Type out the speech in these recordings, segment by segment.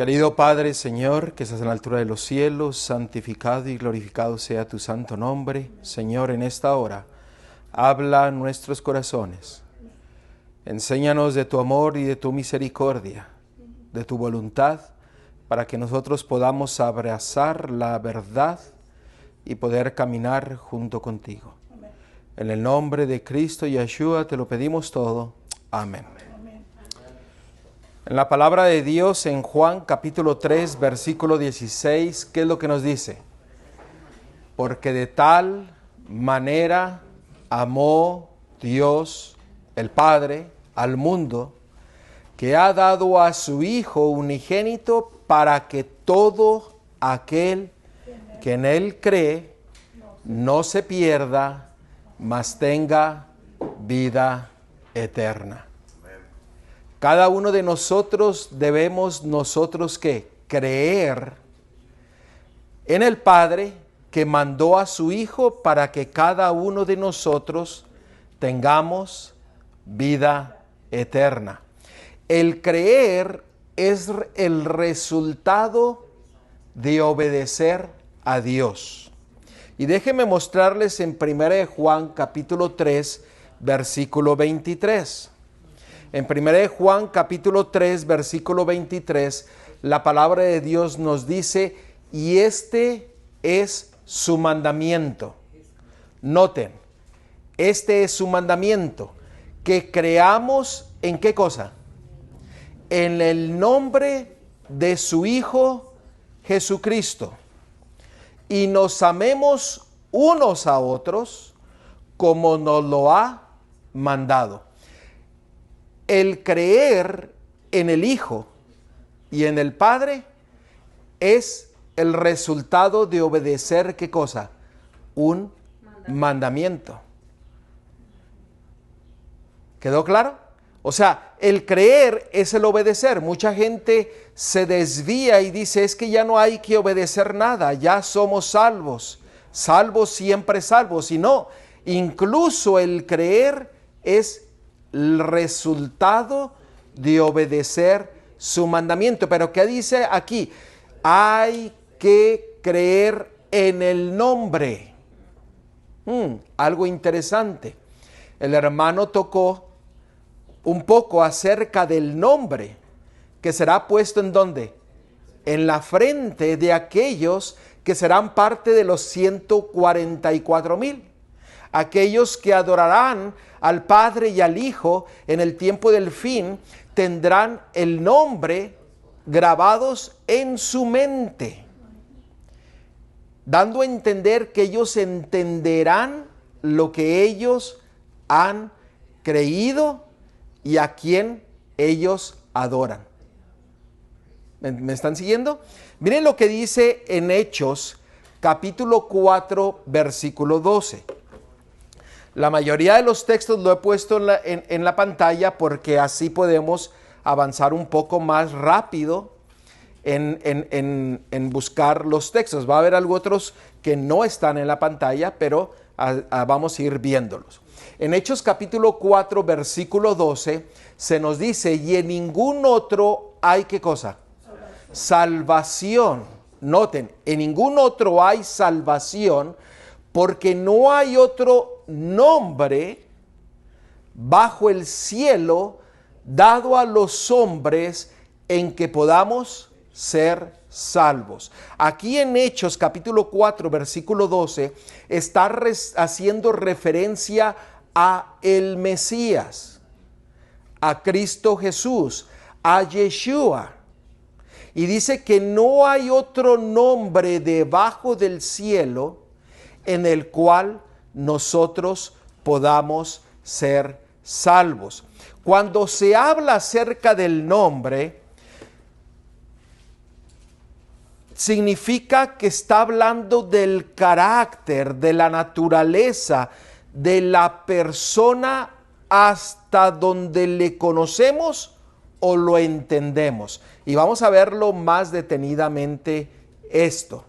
Querido Padre, Señor, que estás en la altura de los cielos, santificado y glorificado sea tu santo nombre. Señor, en esta hora, habla a nuestros corazones. Enséñanos de tu amor y de tu misericordia, de tu voluntad, para que nosotros podamos abrazar la verdad y poder caminar junto contigo. En el nombre de Cristo Yeshua te lo pedimos todo. Amén. En la palabra de Dios, en Juan capítulo 3, versículo 16, ¿qué es lo que nos dice? Porque de tal manera amó Dios, el Padre, al mundo, que ha dado a su Hijo unigénito para que todo aquel que en Él cree no se pierda, mas tenga vida eterna. Cada uno de nosotros debemos ¿qué? Creer en el Padre que mandó a su Hijo para que cada uno de nosotros tengamos vida eterna. El creer es el resultado de obedecer a Dios. Y déjenme mostrarles en 1 Juan capítulo 3, versículo 23. En 1 Juan capítulo 3, versículo 23, la palabra de Dios nos dice, y este es su mandamiento. Noten, este es su mandamiento, que creamos ¿en qué cosa? En el nombre de su Hijo Jesucristo, y nos amemos unos a otros como nos lo ha mandado. El creer en el Hijo y en el Padre es el resultado de obedecer, ¿qué cosa? Un mandamiento. ¿Quedó claro? O sea, el creer es el obedecer. Mucha gente se desvía y dice, es que ya no hay que obedecer nada, ya somos salvos. Salvos siempre salvos. Y no, incluso el creer es el resultado de obedecer su mandamiento. Pero ¿qué dice aquí? Hay que creer en el nombre. Algo interesante. El hermano tocó un poco acerca del nombre que será puesto ¿en dónde? En la frente de aquellos que serán parte de los 144,000. Aquellos que adorarán al Padre y al Hijo en el tiempo del fin tendrán el nombre grabados en su mente, dando a entender que ellos entenderán lo que ellos han creído y a quien ellos adoran. ¿Me están siguiendo? Miren lo que dice en Hechos capítulo 4 versículo 12. La mayoría de los textos lo he puesto en la pantalla porque así podemos avanzar un poco más rápido en buscar los textos. Va a haber algunos otros que no están en la pantalla, pero vamos a ir viéndolos. En Hechos capítulo 4, versículo 12, se nos dice, y en ningún otro hay, ¿qué cosa? Salvación. Noten, en ningún otro hay salvación, porque no hay otro nombre bajo el cielo dado a los hombres en que podamos ser salvos. Aquí en Hechos capítulo 4 versículo 12 está haciendo referencia a el Mesías, a Cristo Jesús, a Yeshua. Y dice que no hay otro nombre debajo del cielo en el cual nosotros podamos ser salvos. Cuando se habla acerca del nombre, significa que está hablando del carácter, de la naturaleza, de la persona hasta donde le conocemos o lo entendemos. Y vamos a verlo más detenidamente esto.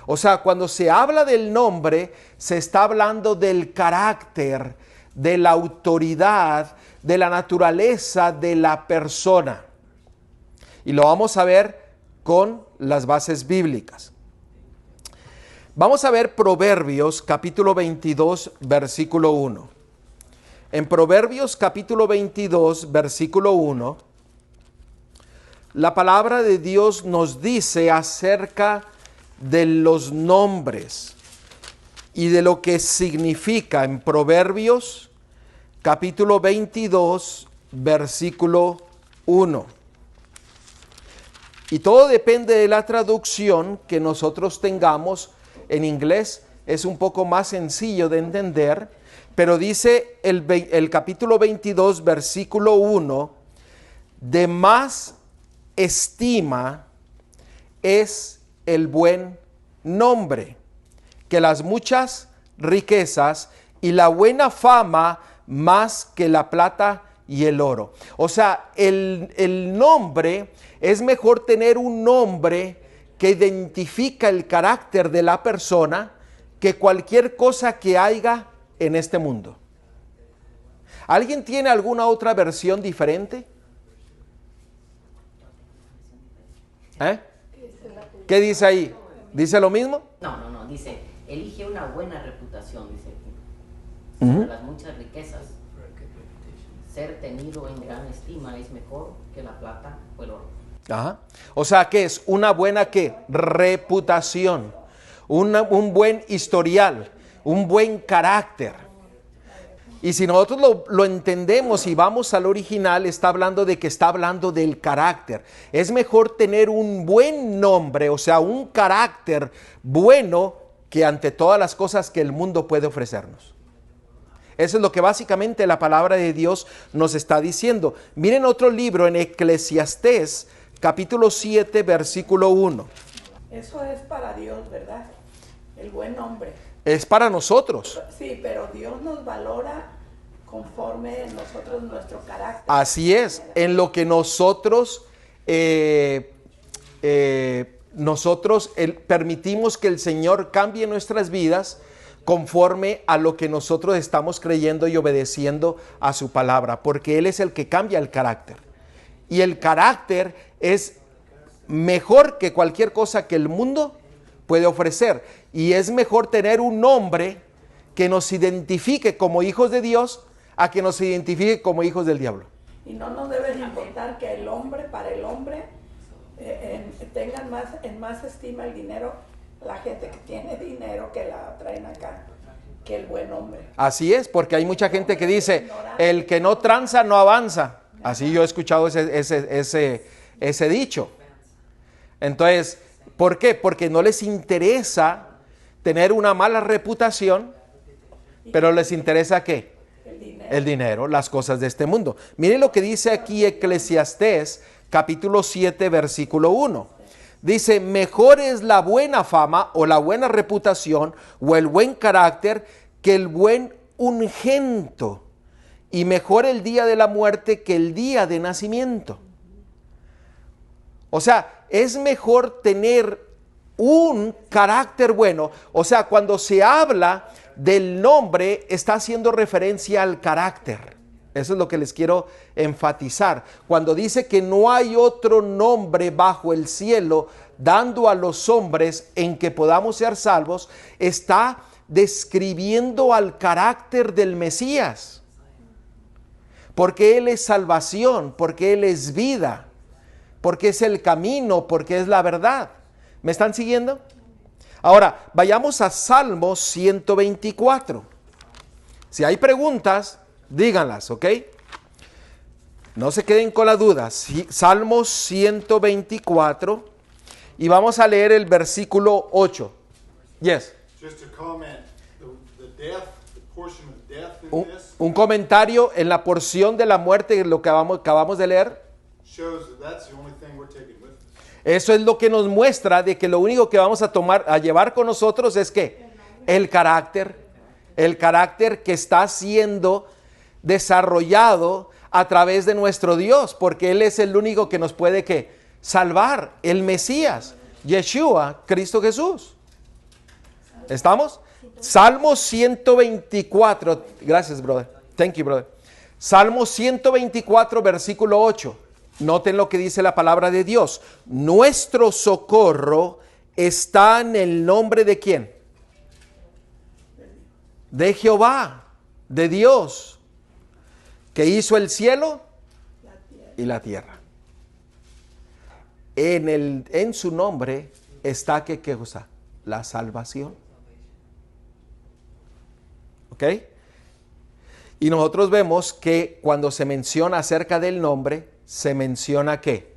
O sea, cuando se habla del nombre, se está hablando del carácter, de la autoridad, de la naturaleza de la persona. Y lo vamos a ver con las bases bíblicas. Vamos a ver Proverbios capítulo 22, versículo 1. En Proverbios capítulo 22, versículo 1, la palabra de Dios nos dice acerca de los nombres y de lo que significa en Proverbios capítulo 22, versículo 1. Y todo depende de la traducción que nosotros tengamos. En inglés es un poco más sencillo de entender, pero dice el capítulo 22, versículo 1, de más estima es el buen nombre que las muchas riquezas, y la buena fama más que la plata y el oro. O sea, el nombre, es mejor tener un nombre que identifica el carácter de la persona que cualquier cosa que haya en este mundo. ¿Alguien tiene alguna otra versión diferente? ¿Qué dice ahí? ¿Dice lo mismo? No, dice, elige una buena reputación, dice aquí. Sobre las muchas riquezas, ser tenido en gran estima es mejor que la plata o el oro. Ajá. O sea, ¿qué es? Una buena ¿qué? Reputación, un buen historial, un buen carácter. Y si nosotros lo entendemos y vamos al original, está hablando de que está hablando del carácter. Es mejor tener un buen nombre, o sea, un carácter bueno, que ante todas las cosas que el mundo puede ofrecernos. Eso es lo que básicamente la palabra de Dios nos está diciendo. Miren otro libro en Eclesiastés, capítulo 7, versículo 1. Eso es para Dios, ¿verdad? El buen nombre. Es para nosotros. Sí, pero Dios nos valora conforme en nosotros nuestro carácter. Así es, en lo que nosotros permitimos que el Señor cambie nuestras vidas conforme a lo que nosotros estamos creyendo y obedeciendo a su palabra, porque Él es el que cambia el carácter. Y el carácter es mejor que cualquier cosa que el mundo puede ofrecer. Y es mejor tener un nombre que nos identifique como hijos de Dios a que nos identifique como hijos del diablo. Y no nos debe de importar que el hombre, para el hombre, tengan en más estima el dinero, la gente que tiene dinero, que la traen acá, que el buen hombre. Así es, porque hay mucha gente que dice, el que no tranza no avanza. Así yo he escuchado ese dicho. Entonces, ¿por qué? Porque no les interesa tener una mala reputación, pero les interesa ¿qué? El dinero, las cosas de este mundo. Miren lo que dice aquí Eclesiastés, capítulo 7, versículo 1. Dice, mejor es la buena fama o la buena reputación o el buen carácter que el buen ungento, y mejor el día de la muerte que el día de nacimiento. O sea, es mejor tener un carácter bueno. O sea, cuando se habla del nombre, está haciendo referencia al carácter. Eso es lo que les quiero enfatizar. Cuando dice que no hay otro nombre bajo el cielo dando a los hombres en que podamos ser salvos, está describiendo al carácter del Mesías. Porque Él es salvación, porque Él es vida, porque es el camino, porque es la verdad. ¿Me están siguiendo? Ahora, vayamos a Salmos 124. Si hay preguntas, díganlas, ¿ok? No se queden con la duda. Salmos 124. Y vamos a leer el versículo 8. Yes. Just a comment, the portion of death in this Un comentario en la porción de la muerte, lo que acabamos de leer. shows that that's the only thing we're taking with us. Eso es lo que nos muestra de que lo único que vamos a llevar con nosotros es que el carácter que está siendo desarrollado a través de nuestro Dios, porque Él es el único que nos puede ¿qué? Salvar, el Mesías, Yeshua, Cristo Jesús. ¿Estamos? Salmo 124, gracias brother, thank you brother. Salmo 124 versículo 8. Noten lo que dice la palabra de Dios. Nuestro socorro está en el nombre de ¿quién? De Jehová, de Dios, que hizo el cielo y la tierra. En su nombre está ¿qué cosa? La salvación. ¿Ok? Y nosotros vemos que cuando se menciona acerca del nombre, se menciona ¿qué?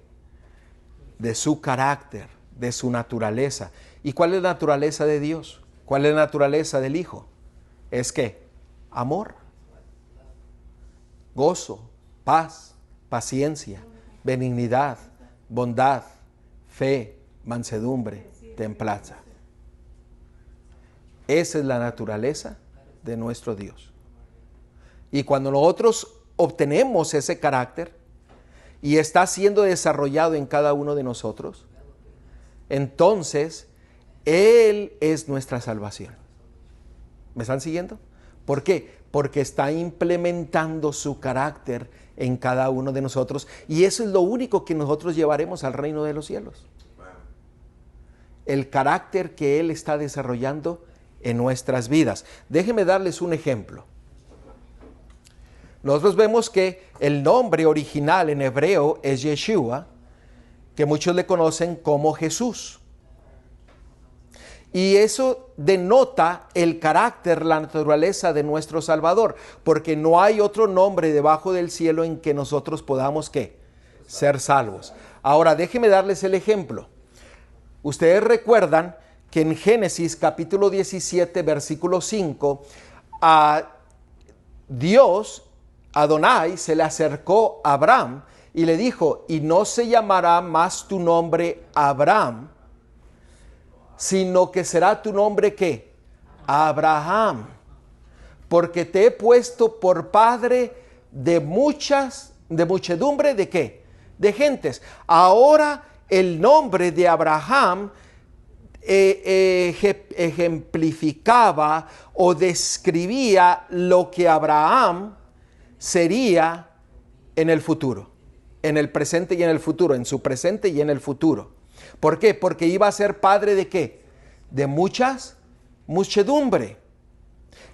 De su carácter, de su naturaleza. ¿Y cuál es la naturaleza de Dios? ¿Cuál es la naturaleza del Hijo? Es que amor, gozo, paz, paciencia, benignidad, bondad, fe, mansedumbre, templanza. Esa es la naturaleza de nuestro Dios. Y cuando nosotros obtenemos ese carácter y está siendo desarrollado en cada uno de nosotros, entonces Él es nuestra salvación. ¿Me están siguiendo? ¿Por qué? Porque está implementando su carácter en cada uno de nosotros y eso es lo único que nosotros llevaremos al reino de los cielos. El carácter que Él está desarrollando en nuestras vidas. Déjenme darles un ejemplo. Nosotros vemos que el nombre original en hebreo es Yeshua, que muchos le conocen como Jesús. Y eso denota el carácter, la naturaleza de nuestro Salvador, porque no hay otro nombre debajo del cielo en que nosotros podamos ¿qué? Ser salvos. Ahora, déjenme darles el ejemplo. Ustedes recuerdan que en Génesis capítulo 17, versículo 5, a Dios, Adonai, se le acercó a Abraham y le dijo, y no se llamará más tu nombre Abraham, sino que será tu nombre ¿qué? Abraham, porque te he puesto por padre de muchedumbre de ¿qué? De gentes. Ahora el nombre de Abraham ejemplificaba o describía lo que Abraham sería en el futuro, en el presente y en el futuro, en su presente y en el futuro. ¿Por qué? Porque iba a ser padre de ¿qué? De muchedumbre.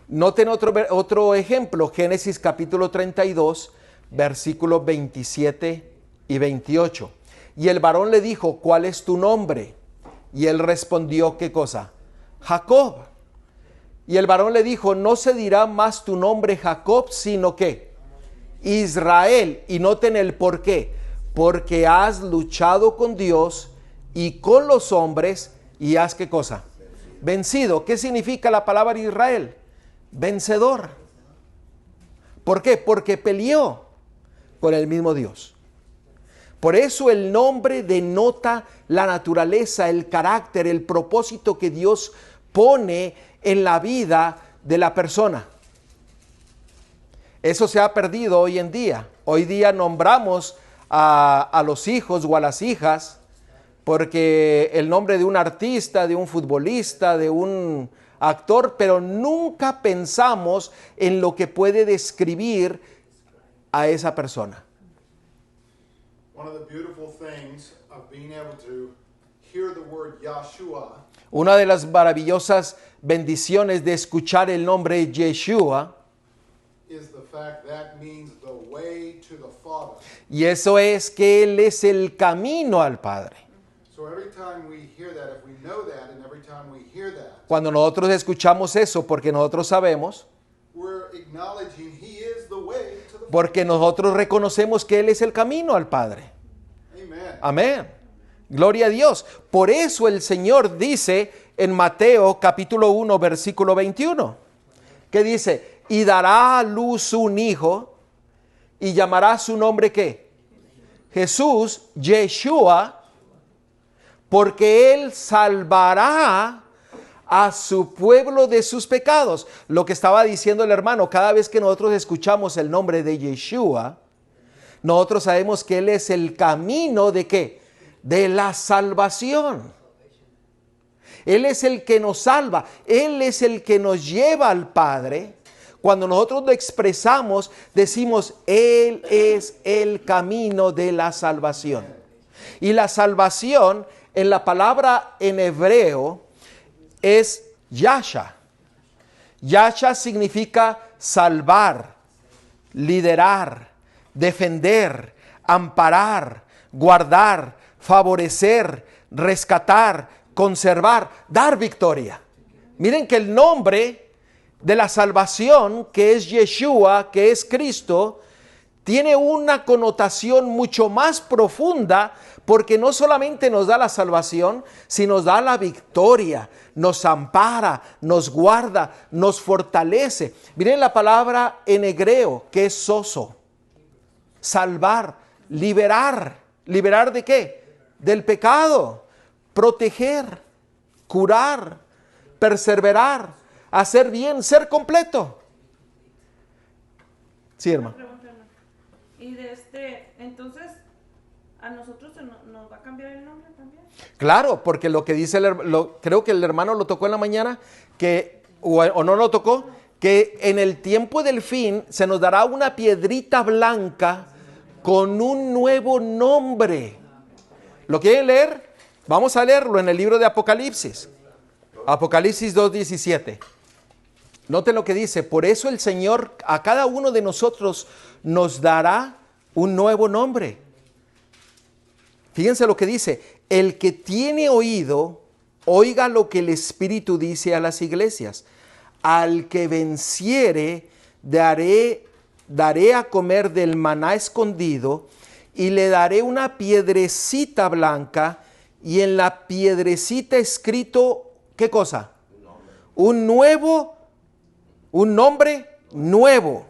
Noten otro ejemplo, Génesis capítulo 32, versículos 27 y 28. Y el varón le dijo, ¿cuál es tu nombre? Y él respondió, ¿qué cosa? Jacob. Y el varón le dijo, no se dirá más tu nombre Jacob, sino que Israel. Y noten el por qué. Porque has luchado con Dios y con los hombres y has ¿qué cosa? Vencido. ¿Qué significa la palabra Israel? Vencedor. ¿Por qué? Porque peleó con el mismo Dios. Por eso el nombre denota la naturaleza, el carácter, el propósito que Dios pone en la vida de la persona. Eso se ha perdido hoy en día. Hoy día nombramos a los hijos o a las hijas porque el nombre de un artista, de un futbolista, de un actor, pero nunca pensamos en lo que puede describir a esa persona. One of the beautiful things of being able to hear the word Yahshua Una de las maravillosas bendiciones de escuchar el nombre Yeshua, is the fact that means the way to the Father. y eso es que Él es el camino al Padre. So every time we hear that, if we know that, and every time we hear that, Cuando nosotros escuchamos eso, porque nosotros sabemos, we're acknowledging He is the way to the Father. porque nosotros reconocemos que Él es el camino al Padre. Amen. Amén. Gloria a Dios. Por eso el Señor dice en Mateo capítulo 1, versículo 21, que dice, y dará a luz un hijo y llamará su nombre ¿qué? Jesús, Yeshua, porque Él salvará a su pueblo de sus pecados. Lo que estaba diciendo el hermano, cada vez que nosotros escuchamos el nombre de Yeshua, nosotros sabemos que Él es el camino de ¿qué? De la salvación. Él es el que nos salva. Él es el que nos lleva al Padre cuando nosotros lo expresamos, decimos, Él es el camino de la salvación. Y la salvación, en la palabra en hebreo, es Yasha. Yasha significa salvar, liderar, defender, amparar, guardar, favorecer, rescatar, conservar, dar victoria. Miren que el nombre de la salvación, que es Yeshua, que es Cristo, tiene una connotación mucho más profunda, porque no solamente nos da la salvación, sino nos da la victoria, nos ampara, nos guarda, nos fortalece. Miren la palabra en hebreo, que es soso, salvar, liberar. ¿Liberar de qué? Del pecado, proteger, curar, perseverar, hacer bien, ser completo. Sí, hermano. Y entonces, ¿a nosotros nos va a cambiar el nombre también? Claro, porque lo que dice, creo que el hermano lo tocó en la mañana, o no lo tocó, que en el tiempo del fin se nos dará una piedrita blanca con un nuevo nombre. ¿Lo quieren leer? Vamos a leerlo en el libro de Apocalipsis. Apocalipsis 2:17. Noten lo que dice: por eso el Señor a cada uno de nosotros nos dará un nuevo nombre. Fíjense lo que dice: el que tiene oído, oiga lo que el Espíritu dice a las iglesias. Al que venciere, daré a comer del maná escondido, y le daré una piedrecita blanca, y en la piedrecita escrito, ¿qué cosa? Un nombre nuevo,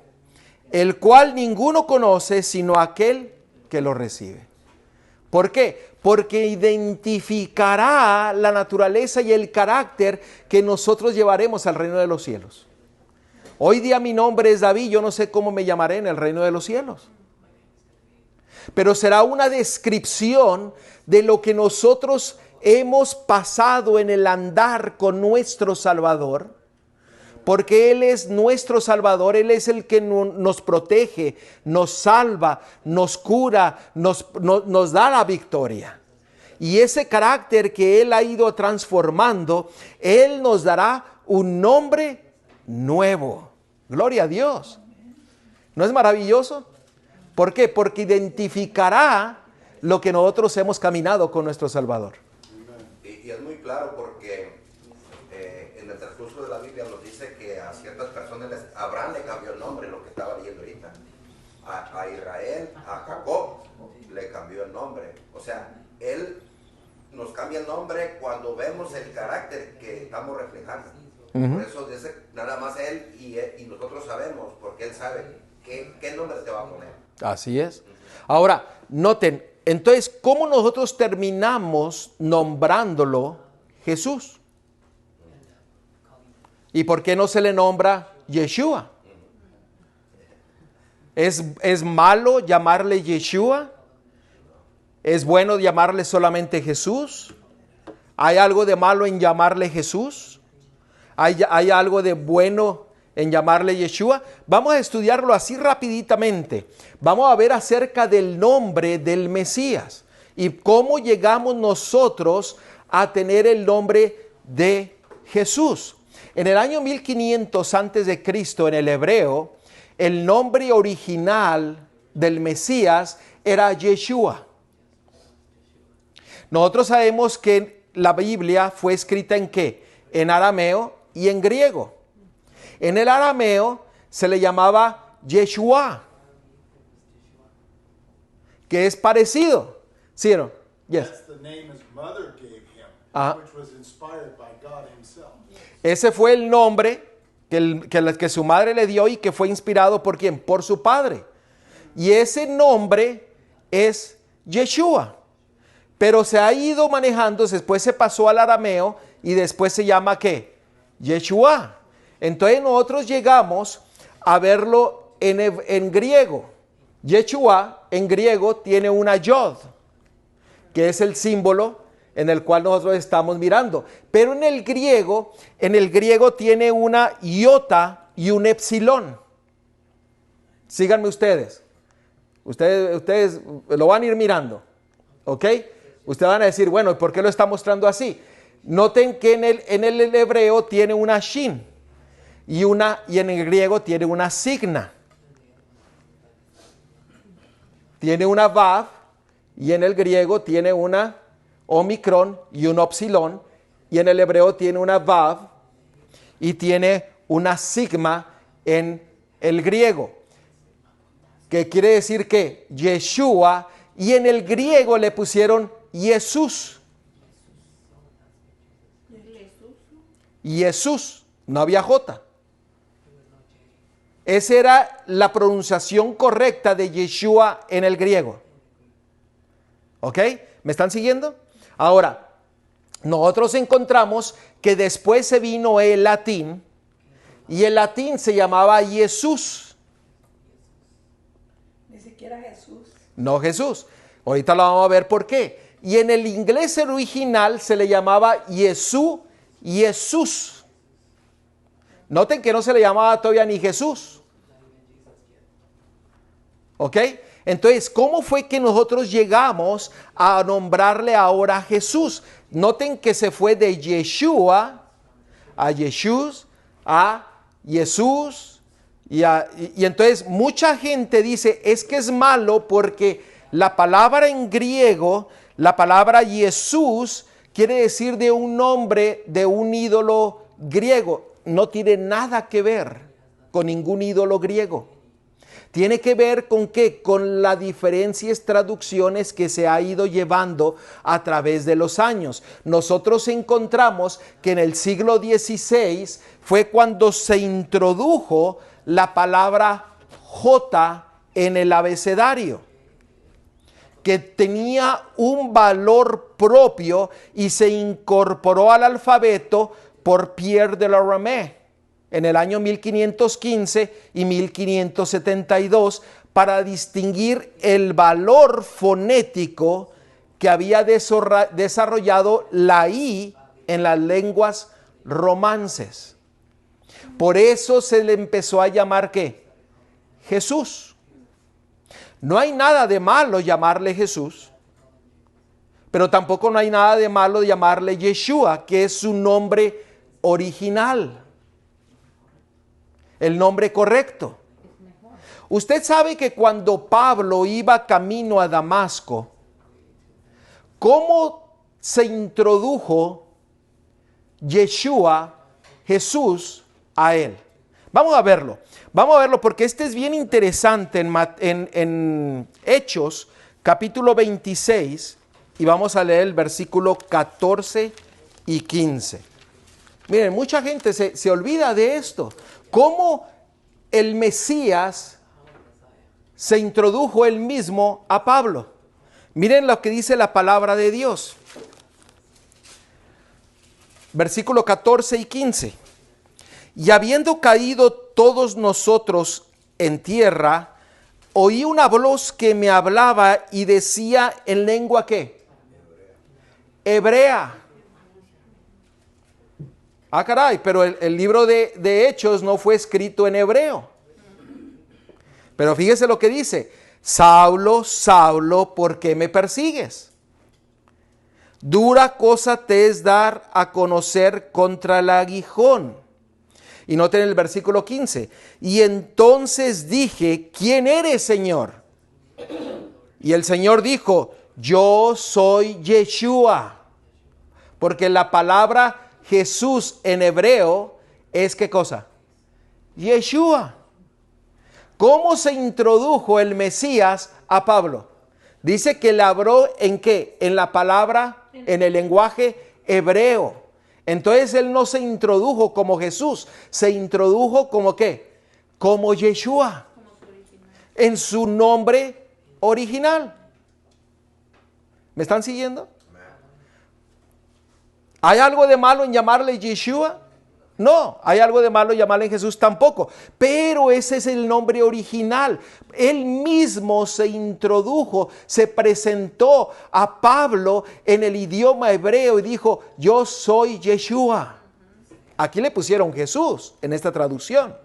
el cual ninguno conoce sino aquel que lo recibe. ¿Por qué? Porque identificará la naturaleza y el carácter que nosotros llevaremos al reino de los cielos. Hoy día mi nombre es David, yo no sé cómo me llamaré en el reino de los cielos. Pero será una descripción de lo que nosotros hemos pasado en el andar con nuestro Salvador, porque Él es nuestro Salvador, Él es el que nos protege, nos salva, nos cura, nos da la victoria. Y ese carácter que Él ha ido transformando, Él nos dará un nombre nuevo. Gloria a Dios. ¿No es maravilloso? ¿Por qué? Porque identificará lo que nosotros hemos caminado con nuestro Salvador. Y es muy claro porque en el transcurso de la Biblia nos dice que a ciertas personas, Abraham le cambió el nombre, lo que estaba leyendo ahorita. A Israel, a Jacob, le cambió el nombre. O sea, Él nos cambia el nombre cuando vemos el carácter que estamos reflejando. Por eso dice nada más Él y nosotros sabemos, porque Él sabe qué nombre te va a poner. Así es. Ahora, noten, entonces, ¿cómo nosotros terminamos nombrándolo Jesús? ¿Y por qué no se le nombra Yeshua? ¿Es malo llamarle Yeshua? ¿Es bueno llamarle solamente Jesús? ¿Hay algo de malo en llamarle Jesús? ¿Hay algo de bueno en llamarle Yeshua? Vamos a estudiarlo así rapiditamente. Vamos a ver acerca del nombre del Mesías y cómo llegamos nosotros a tener el nombre de Jesús. En el año 1500 antes de Cristo, en el hebreo, el nombre original del Mesías era Yeshua. Nosotros sabemos que la Biblia fue escrita ¿en qué? En arameo y en griego. En el arameo se le llamaba Yeshua, que es parecido. ¿Sí o no? Yes. That's the name his mother gave him, Ah. which was inspired by God himself. Ese fue el nombre que su madre le dio y que fue inspirado ¿por quién? Por su padre. Y ese nombre es Yeshua. Pero se ha ido manejando, después se pasó al arameo y después se llama ¿qué? Yeshua. Entonces nosotros llegamos a verlo en griego. Yeshua en griego tiene una yod, que es el símbolo en el cual nosotros estamos mirando. Pero en el griego tiene una iota y un epsilon. Síganme ustedes. Ustedes lo van a ir mirando. ¿Ok? Ustedes van a decir, bueno, ¿y por qué lo está mostrando así? Noten que en el hebreo tiene una shin y en el griego tiene una signa. Tiene una vav y en el griego tiene una omicron y un epsilon, y en el hebreo tiene una vav y tiene una sigma en el griego, que quiere decir que Yeshua, y en el griego le pusieron Jesús. Jesús, no había J. Esa era la pronunciación correcta de Yeshua en el griego. ¿Ok? ¿Me están siguiendo? Ahora, nosotros encontramos que después se vino el latín, y el latín se llamaba Jesús. Ni siquiera Jesús. No Jesús. Ahorita lo vamos a ver por qué. Y en el inglés original se le llamaba Jesús. Noten que no se le llamaba todavía ni Jesús. ¿Ok? Entonces, ¿cómo fue que nosotros llegamos a nombrarle ahora Jesús? Noten que se fue de Yeshua a Jesús, a Jesús. Y entonces mucha gente dice, es que es malo porque la palabra en griego, la palabra Jesús, quiere decir de un nombre de un ídolo griego. No tiene nada que ver con ningún ídolo griego. Tiene que ver con qué, con las diferentes traducciones que se ha ido llevando a través de los años. Nosotros encontramos que en el siglo XVI fue cuando se introdujo la palabra J en el abecedario, que tenía un valor propio y se incorporó al alfabeto por Pierre de la Ramée en el año 1515 y 1572 para distinguir el valor fonético que había desarrollado la I en las lenguas romances. Por eso se le empezó a llamar ¿qué? Jesús. No hay nada de malo llamarle Jesús, pero tampoco no hay nada de malo llamarle Yeshua, que es su nombre original. El nombre correcto. Usted sabe que cuando Pablo iba camino a Damasco, ¿cómo se introdujo Yeshua, Jesús, a él? Vamos a verlo porque este es bien interesante en Hechos, capítulo 26, y vamos a leer el versículo 14 y 15. Miren, mucha gente se olvida de esto. ¿Cómo el Mesías se introdujo él mismo a Pablo? Miren lo que dice la palabra de Dios. Versículo 14 y 15. Y habiendo caído todos nosotros en tierra, oí una voz que me hablaba y decía en lengua ¿qué? Hebrea. Ah, caray, pero el libro de Hechos no fue escrito en hebreo. Pero fíjese lo que dice. Saulo, Saulo, ¿por qué me persigues? Dura cosa te es dar a conocer contra el aguijón. Y noten el versículo 15. Y entonces dije, ¿quién eres, Señor? Y el Señor dijo, yo soy Yeshua. Porque la palabra Jesús en hebreo es ¿qué cosa? Yeshua. ¿Cómo se introdujo el Mesías a Pablo? Dice que le habló ¿en qué? En la palabra, en el lenguaje hebreo. Entonces él no se introdujo como Jesús, se introdujo como ¿qué? Como Yeshua. En su nombre original. ¿Me están siguiendo? ¿Hay algo de malo en llamarle Yeshua? No, hay algo de malo en llamarle Jesús tampoco. Pero ese es el nombre original. Él mismo se introdujo, se presentó a Pablo en el idioma hebreo y dijo, yo soy Yeshua. Aquí le pusieron Jesús en esta traducción.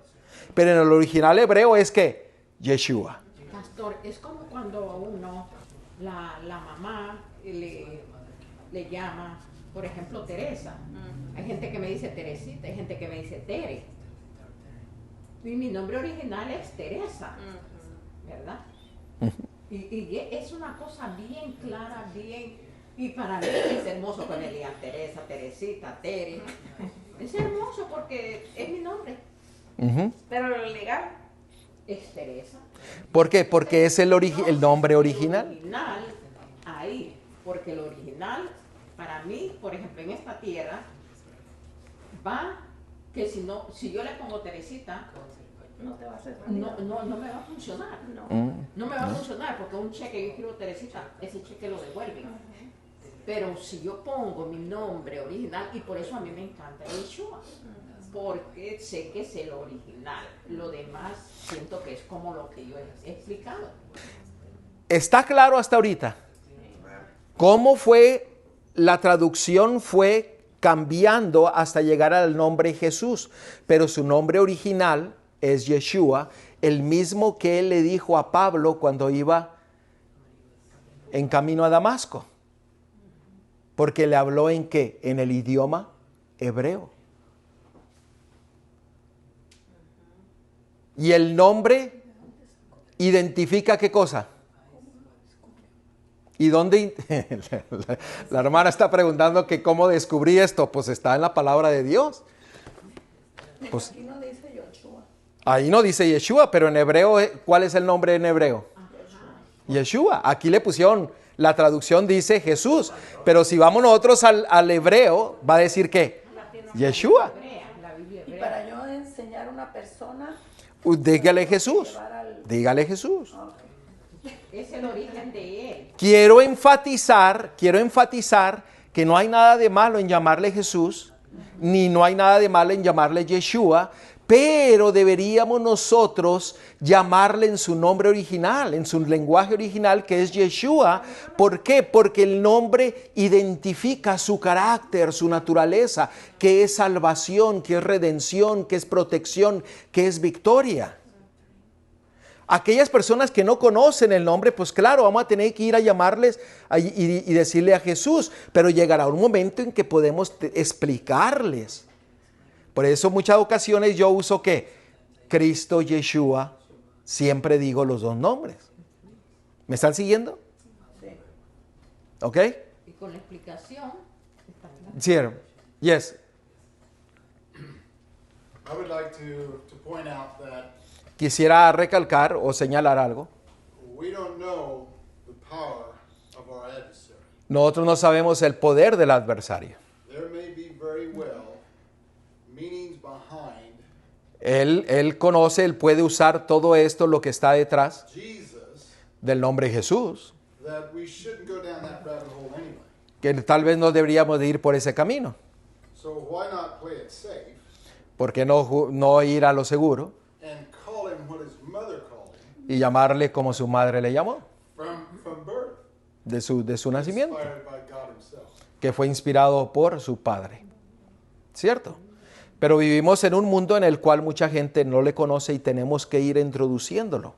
Pero en el original hebreo es que Yeshua. Pastor, es como cuando uno, la mamá le llama, por ejemplo, Teresa. Hay gente que me dice Teresita, hay gente que me dice Tere. Y mi nombre original es Teresa, ¿verdad? Y es una cosa bien clara, bien... Y para mí es hermoso cuando le digan Teresa, Teresita, Tere. Es hermoso porque es mi nombre. Pero lo legal Es Teresa. ¿Por qué? Porque es el nombre original. El original, ahí. Porque el original, para mí, por ejemplo, en esta tierra, va que si yo le pongo Teresita, no te va a hacer no me va a funcionar. No me va a funcionar porque un cheque, yo escribo Teresita, ese cheque lo devuelven. Pero si yo pongo mi nombre original, y por eso a mí me encanta Yeshua, porque sé que es el original. Lo demás siento que es como lo que yo he explicado. ¿Está claro hasta ahorita? ¿Cómo fue la traducción? Fue cambiando hasta llegar al nombre Jesús, pero su nombre original es Yeshua, el mismo que él le dijo a Pablo cuando iba en camino a Damasco. Porque le habló ¿en qué? En el idioma hebreo. Y el nombre identifica ¿qué cosa? ¿Y dónde? La hermana está preguntando que cómo descubrí esto. Pues está en la palabra de Dios. Pues, Aquí no dice Yoshua. ahí no dice Yeshua, pero en hebreo, ¿cuál es el nombre en hebreo? Yeshua. Aquí le pusieron, la traducción dice Jesús, pero si vamos nosotros al hebreo, va a decir ¿qué? Yeshua. La Biblia Y hebrea. para yo enseñar a una persona, Dígale Jesús. llevar al... Dígale Jesús. Es el origen de él. Quiero enfatizar que no hay nada de malo en llamarle Jesús, ni no hay nada de malo en llamarle Yeshua, pero deberíamos nosotros llamarle en su nombre original, en su lenguaje original, que es Yeshua. ¿Por qué? Porque el nombre identifica su carácter, su naturaleza, que es salvación, que es redención, que es protección, que es victoria. Aquellas personas que no conocen el nombre, pues claro, vamos a tener que ir a llamarles y decirle a Jesús, pero llegará un momento en que podemos explicarles. Por eso muchas ocasiones yo uso ¿qué? Cristo, Yeshua, siempre digo los dos nombres. ¿Me están siguiendo? Sí. ¿Ok? Y con la explicación, está claro. Sí, yes. I would like to point out that Quisiera recalcar o señalar algo. we don't know the power of our adversary. Nosotros no sabemos el poder del adversario. There may be very well meanings behind Él conoce, él puede usar todo esto, lo que está detrás Jesus, del nombre Jesús, that we shouldn't go down that rabbit hole anyway. que tal vez no deberíamos de ir por ese camino. So why not play it safe ¿Por qué no ir a lo seguro and call him what his mother called him y llamarle como su madre le llamó, from birth, de su nacimiento, inspired by God himself? que fue inspirado por su padre? ¿Cierto? Pero vivimos en un mundo en el cual mucha gente no le conoce y tenemos que ir introduciéndolo.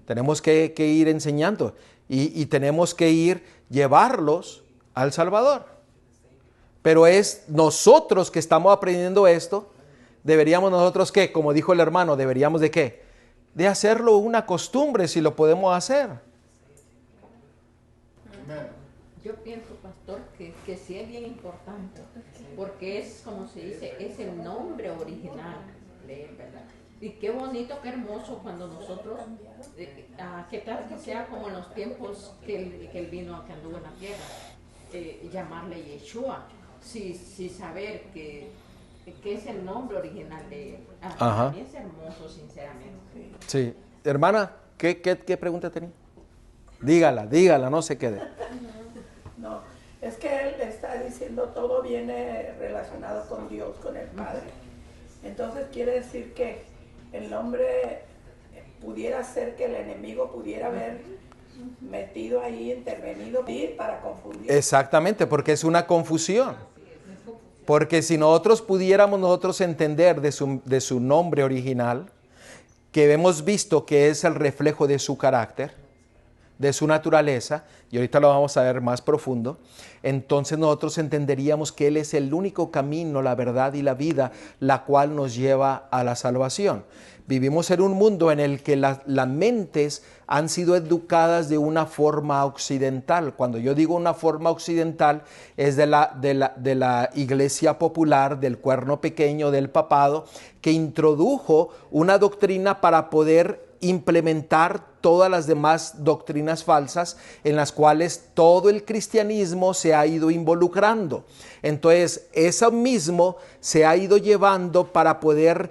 Tenemos que ir enseñando y tenemos que ir llevarlos al Salvador. Pero es nosotros que estamos aprendiendo esto, deberíamos nosotros ¿qué? Como dijo el hermano, deberíamos de ¿qué? De hacerlo una costumbre si lo podemos hacer. Amen. Yo pienso, pastor, que sí es bien importante, porque es, como se dice, es el nombre original de él, ¿verdad? Y qué bonito, qué hermoso cuando nosotros, qué tal que sea como en los tiempos que él vino, que anduvo en la tierra, llamarle Yeshua, sí saber que es el nombre original de él. Para mí es hermoso, sinceramente. Sí. Hermana, ¿qué pregunta tenía? Dígala, no se quede. No, es que él está diciendo todo viene relacionado con Dios, con el Padre. Entonces quiere decir que el nombre pudiera ser que el enemigo pudiera haber metido ahí, intervenido para confundir. Exactamente, porque es una confusión. Porque si nosotros pudiéramos entender de su nombre original, que hemos visto que es el reflejo de su carácter, de su naturaleza, y ahorita lo vamos a ver más profundo, entonces nosotros entenderíamos que Él es el único camino, la verdad y la vida, la cual nos lleva a la salvación. Vivimos en un mundo en el que las mentes han sido educadas de una forma occidental. Cuando yo digo una forma occidental, es de la iglesia popular, del cuerno pequeño, del papado, que introdujo una doctrina para poder implementar todas las demás doctrinas falsas en las cuales todo el cristianismo se ha ido involucrando. Entonces, eso mismo se ha ido llevando para poder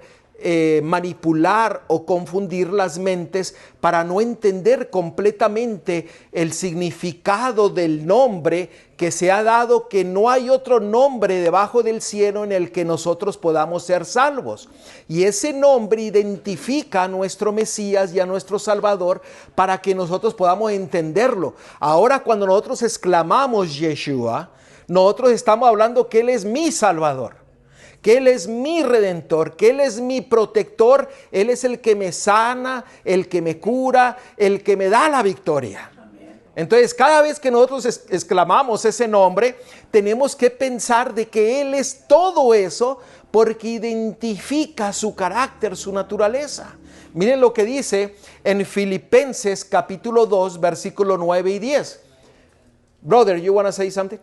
manipular o confundir las mentes para no entender completamente el significado del nombre que se ha dado, que no hay otro nombre debajo del cielo en el que nosotros podamos ser salvos. Y ese nombre identifica a nuestro Mesías y a nuestro Salvador para que nosotros podamos entenderlo. Ahora, cuando nosotros exclamamos Yeshua, nosotros estamos hablando que Él es mi Salvador, que Él es mi Redentor, que Él es mi protector, Él es el que me sana, el que me cura, el que me da la victoria. Entonces, cada vez que nosotros exclamamos ese nombre, tenemos que pensar de que Él es todo eso porque identifica su carácter, su naturaleza. Miren lo que dice en Filipenses capítulo 2, versículo 9 y 10. Brother, you want to say something?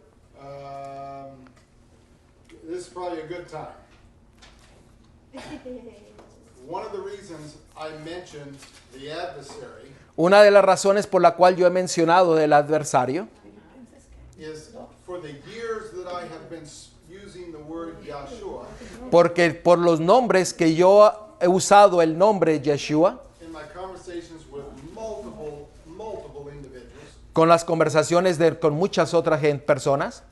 This is probably a good time. One of the reasons I mentioned the adversary Una de las razones por la cual yo he mencionado del adversario is for the years that I have been using the word Yahshua porque por los nombres que yo he usado el nombre Yeshua in my conversations with multiple individuals. con las conversaciones con muchas otras personas.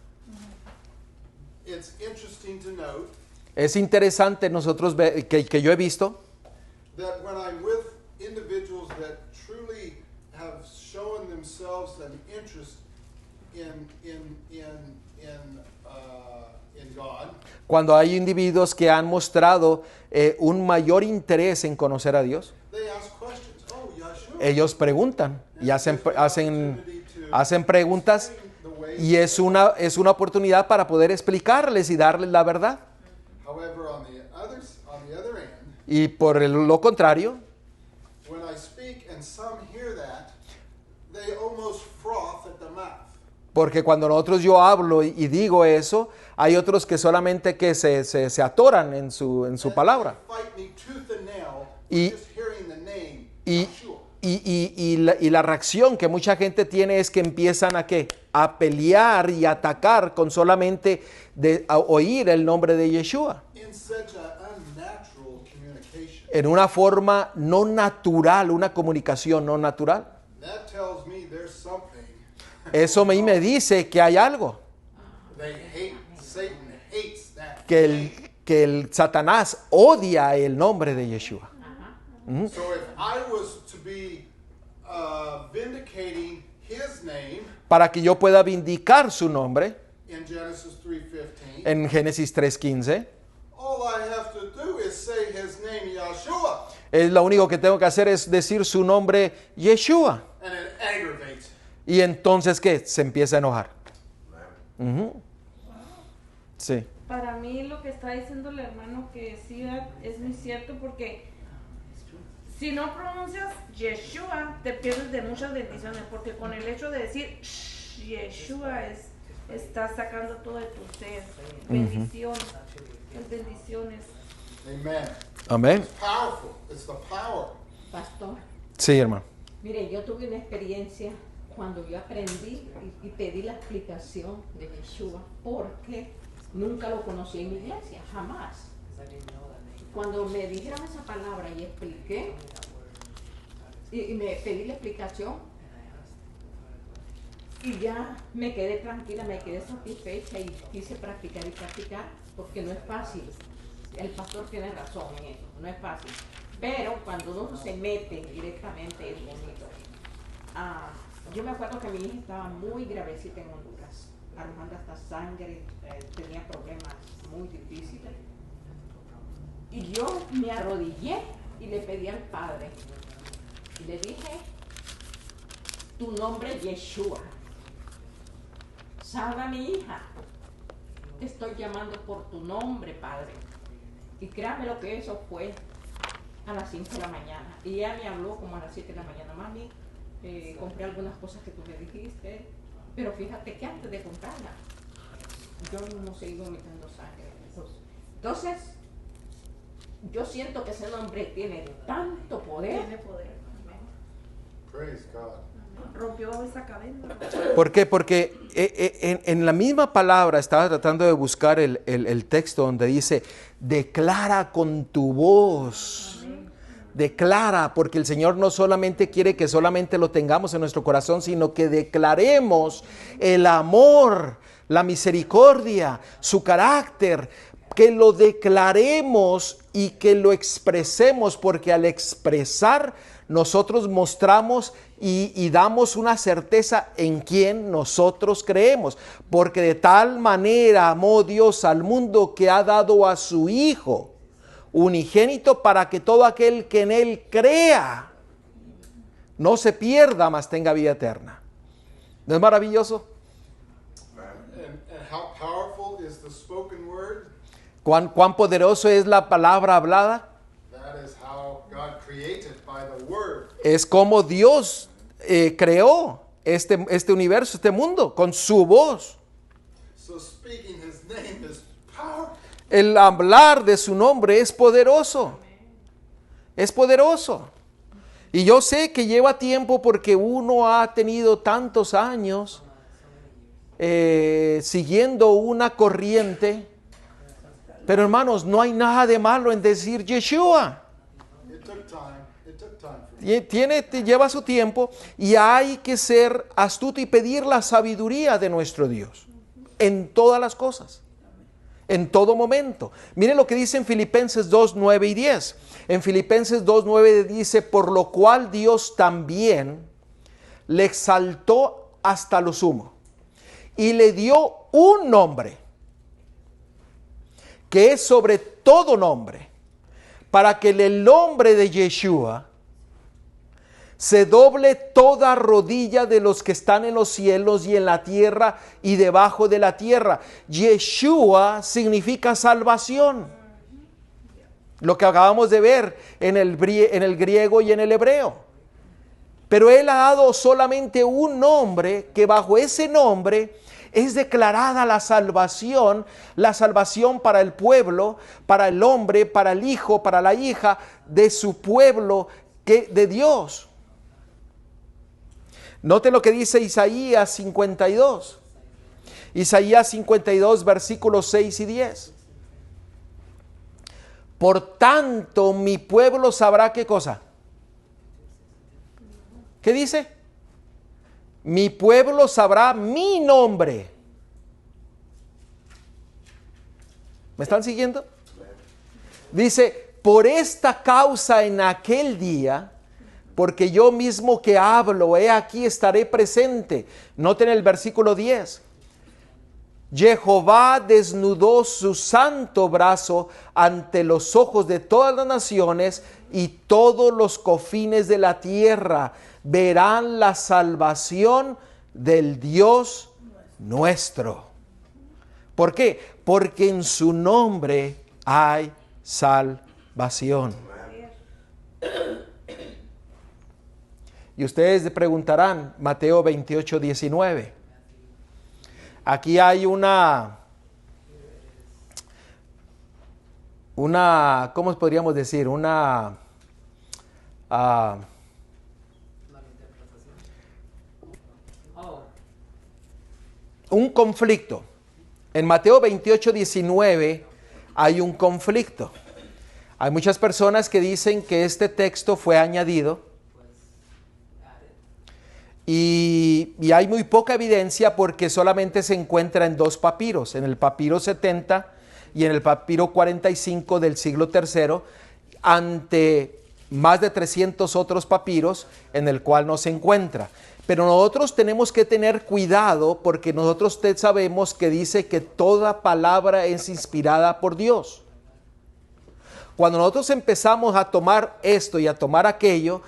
It's interesting to note Es interesante nosotros que yo he visto that when I'm with individuals that truly have shown themselves an interest in God, cuando hay individuos que han mostrado un mayor interés en conocer a Dios, they ask questions. Oh, Yahshua. ellos preguntan y hacen preguntas y es una oportunidad para poder explicarles y darles la verdad. However, on the other end, Y por lo contrario, when I speak and some hear that, they almost froth at the mouth. porque cuando yo hablo y digo eso, hay otros que solamente que se atoran en su palabra. Fight me tooth and nail Y- just hearing the name Y, Yahshua. y la reacción que mucha gente tiene es que empiezan a pelear y atacar con solamente a oír el nombre de Yeshua. In such an unnatural communication. En una forma no natural, una comunicación no natural. That tells me there's something Eso me dice que hay algo, they hate. Satan hates that. que el Satanás odia el nombre de Yeshua. So if I was to be vindicating his name Para que yo pueda vindicar su nombre in Genesis 3:15, en Génesis 3:15, all I have to do is say his name Yahshua, es lo único que tengo que hacer es decir su nombre Yeshua. and it aggravates. Y entonces, ¿qué? Se empieza a enojar. Ujú. Sí. Para mí lo que está diciendo el hermano que sí es muy cierto, porque si no pronuncias Yeshua te pierdes de muchas bendiciones, porque con el hecho de decir Yeshua estás sacando todo de tu ser. Bendiciones, bendiciones. Amen. Amén. It's powerful. It's the power. Pastor, Sí, hermano. mire, yo tuve una experiencia cuando yo aprendí y pedí la explicación de Yeshua, porque nunca lo conocí en mi iglesia, jamás. Cuando me dijeron esa palabra y expliqué, y me pedí la explicación, y ya me quedé tranquila, me quedé satisfecha y quise practicar y practicar, porque no es fácil. El pastor tiene razón en eso, no es fácil. Pero cuando uno se mete directamente es bonito. Yo me acuerdo que mi hija estaba muy gravecita en Honduras, arrojando hasta sangre, tenía problemas muy difíciles. Y yo me arrodillé y y le pedí al Padre. Y le dije, tu nombre es Yeshua. Salva a mi hija. Te estoy llamando por tu nombre, Padre. Y créame lo que eso fue a las 5 de la mañana. Y ella me habló como a las 7 de la mañana. Mami, compré algunas cosas que tú me dijiste. Pero fíjate que antes de comprarla, yo no sigo metiendo sangre. Entonces, yo siento que ese nombre tiene tanto poder. Tiene poder. Praise God. Rompió esa cadena. ¿Por qué? Porque en la misma palabra estaba tratando de buscar el texto donde dice, declara con tu voz. Declara, porque el Señor no solamente quiere que solamente lo tengamos en nuestro corazón, sino que declaremos el amor, la misericordia, su carácter, que lo declaremos y que lo expresemos, porque al expresar nosotros mostramos y damos una certeza en quien nosotros creemos, porque de tal manera amó Dios al mundo que ha dado a su Hijo unigénito para que todo aquel que en Él crea no se pierda, mas tenga vida eterna. ¿No es maravilloso? And how powerful is the spoken word? ¿Cuán poderoso es la palabra hablada? That is how God created by the word. Es como Dios creó este universo, este mundo, con su voz. So speaking his name is powerful. El hablar de su nombre es poderoso. Es poderoso. Y yo sé que lleva tiempo porque uno ha tenido tantos años siguiendo una corriente. Pero hermanos, no hay nada de malo en decir Yeshua. It took time. It took time for me. Lleva su tiempo y hay que ser astuto y pedir la sabiduría de nuestro Dios en todas las cosas, en todo momento. Miren lo que dice en Filipenses 2, 9 y 10. En Filipenses 2, 9 dice, por lo cual Dios también le exaltó hasta lo sumo y le dio un nombre que es sobre todo nombre, para que en el nombre de Yeshua se doble toda rodilla de los que están en los cielos y en la tierra y debajo de la tierra. Yeshua significa salvación. Lo que acabamos de ver en el griego y en el hebreo. Pero Él ha dado solamente un nombre, que bajo ese nombre es declarada la salvación para el pueblo, para el hombre, para el hijo, para la hija de su pueblo, de Dios. Noten lo que dice Isaías 52. Isaías 52, versículos 6 y 10. Por tanto, mi pueblo sabrá ¿qué cosa? ¿Qué dice? Mi pueblo sabrá mi nombre. ¿Me están siguiendo? Dice, por esta causa en aquel día, porque yo mismo que hablo, he aquí estaré presente. Noten el versículo 10. Jehová desnudó su santo brazo ante los ojos de todas las naciones, y todos los confines de la tierra verán la salvación del Dios nuestro. ¿Por qué? Porque en su nombre hay salvación. Y ustedes preguntarán, Mateo 28, 19. Aquí hay una, ¿cómo podríamos decir? Un conflicto. En Mateo 28, 19 hay un conflicto. Hay muchas personas que dicen que este texto fue añadido. Y hay muy poca evidencia porque solamente se encuentra en dos papiros, en el papiro 70 y en el papiro 45 del siglo III, ante más de 300 otros papiros en el cual no se encuentra. Pero nosotros tenemos que tener cuidado porque nosotros sabemos que dice que toda palabra es inspirada por Dios. Cuando nosotros empezamos a tomar esto y a tomar aquello,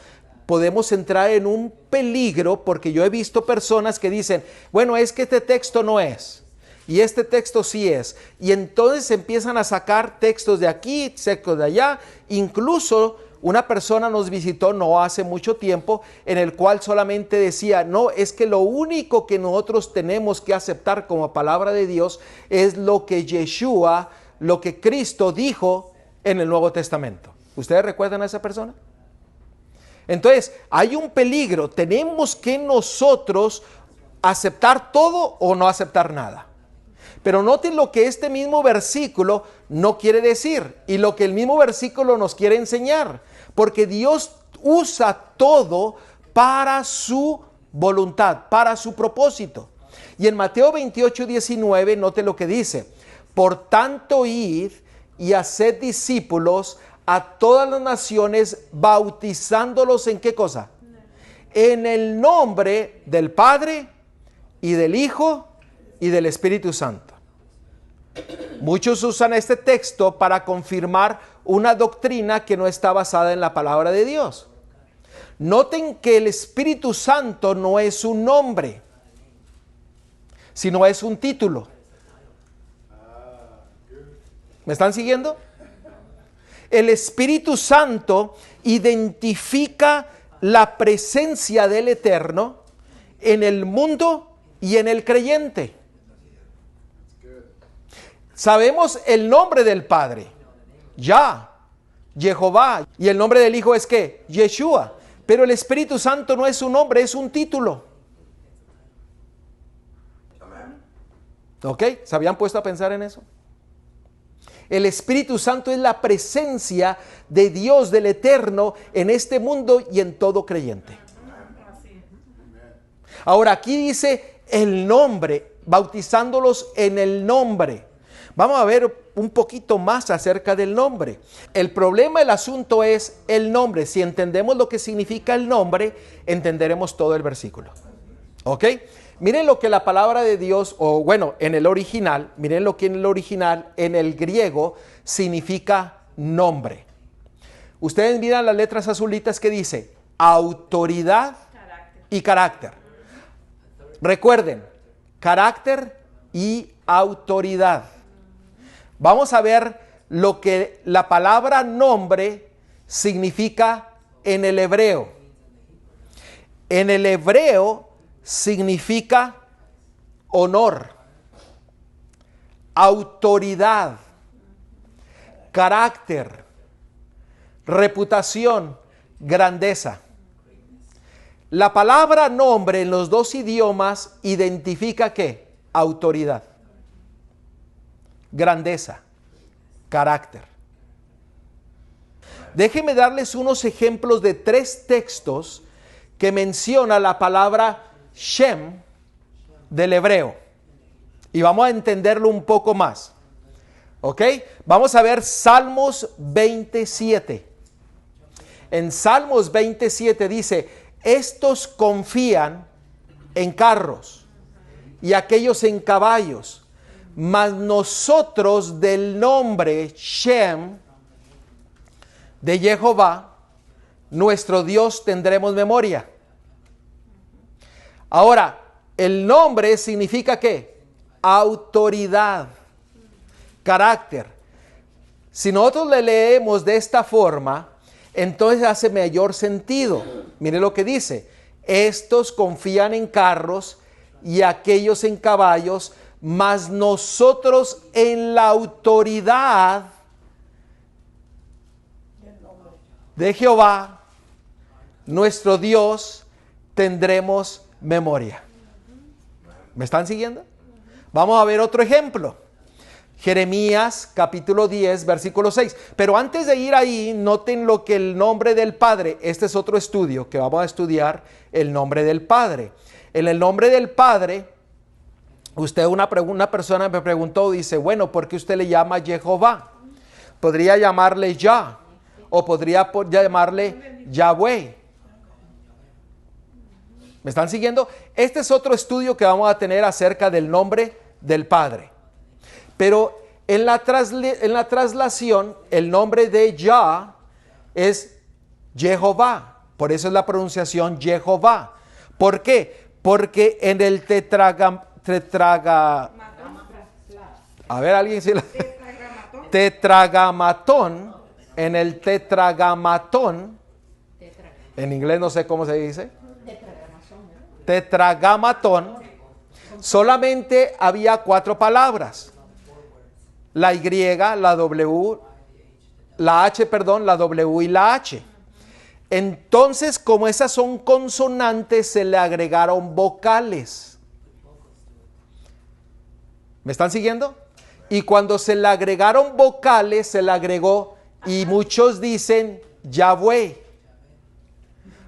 podemos entrar en un peligro, porque yo he visto personas que dicen, bueno, es que este texto no es, y este texto sí es, y entonces empiezan a sacar textos de aquí, textos de allá. Incluso una persona nos visitó no hace mucho tiempo, en el cual solamente decía, no, es que lo único que nosotros tenemos que aceptar como palabra de Dios es lo que Yeshua, lo que Cristo dijo en el Nuevo Testamento. ¿Ustedes recuerdan a esa persona? Entonces, hay un peligro. Tenemos que nosotros aceptar todo o no aceptar nada. Pero noten lo que este mismo versículo no quiere decir y lo que el mismo versículo nos quiere enseñar. Porque Dios usa todo para su voluntad, para su propósito. Y en Mateo 28:19, noten lo que dice. Por tanto, id y haced discípulos a todas las naciones, bautizándolos ¿en qué cosa? En el nombre del Padre y del Hijo y del Espíritu Santo. Muchos usan este texto para confirmar una doctrina que no está basada en la palabra de Dios. Noten que el Espíritu Santo no es un nombre, sino es un título. ¿Me están siguiendo? El Espíritu Santo identifica la presencia del Eterno en el mundo y en el creyente. Sabemos el nombre del Padre, Yah, Jehová, y el nombre del Hijo es ¿qué? Yeshua. Pero el Espíritu Santo no es un nombre, es un título. ¿Ok? ¿Se habían puesto a pensar en eso? El Espíritu Santo es la presencia de Dios, del Eterno, en este mundo y en todo creyente. Ahora aquí dice el nombre, bautizándolos en el nombre. Vamos a ver un poquito más acerca del nombre. El problema, el asunto es el nombre. Si entendemos lo que significa el nombre, entenderemos todo el versículo. ¿Ok? Miren lo que la palabra de Dios, o bueno, en el original, miren lo que en el original, en el griego, significa nombre. Ustedes miran las letras azulitas que dice autoridad y carácter. Recuerden, carácter y autoridad. Vamos a ver lo que la palabra nombre significa en el hebreo. En el hebreo significa honor, autoridad, carácter, reputación, grandeza. La palabra nombre en los dos idiomas identifica ¿qué? Autoridad, grandeza, carácter. Déjenme darles unos ejemplos de 3 textos que menciona la palabra Shem del hebreo. Y vamos a entenderlo un poco más. ¿Ok? Vamos a ver Salmos 27. En Salmos 27 dice, estos confían en carros y aquellos en caballos, mas nosotros del nombre Shem de Jehová, nuestro Dios, tendremos memoria. Ahora, el nombre significa ¿qué? Autoridad, carácter. Si nosotros le leemos de esta forma, entonces hace mayor sentido. Mire lo que dice. Estos confían en carros y aquellos en caballos, mas nosotros en la autoridad de Jehová, nuestro Dios, tendremos memoria. ¿Me están siguiendo? Vamos a ver otro ejemplo. Jeremías capítulo 10 versículo 6. Pero antes de ir ahí, noten lo que el nombre del Padre, este es otro estudio que vamos a estudiar, el nombre del Padre. En el nombre del Padre, una persona me preguntó, dice, bueno, ¿por qué usted le llama Jehová? Podría llamarle Yah o podría llamarle Yahweh. ¿Me están siguiendo? Este es otro estudio que vamos a tener acerca del nombre del Padre. Pero En la traslación, el nombre de Yah es Jehová. Por eso es la pronunciación Jehová. ¿Por qué? Porque en el a ver, alguien si tetragamatón, en el tetragamatón, en inglés no sé cómo se dice, tetragamatón, solamente había 4 palabras. La Y, la W, la H, perdón, la W y la H. Entonces, como esas son consonantes, se le agregaron vocales. ¿Me están siguiendo? Y cuando se le agregaron vocales, se le agregó, y muchos dicen Yahweh.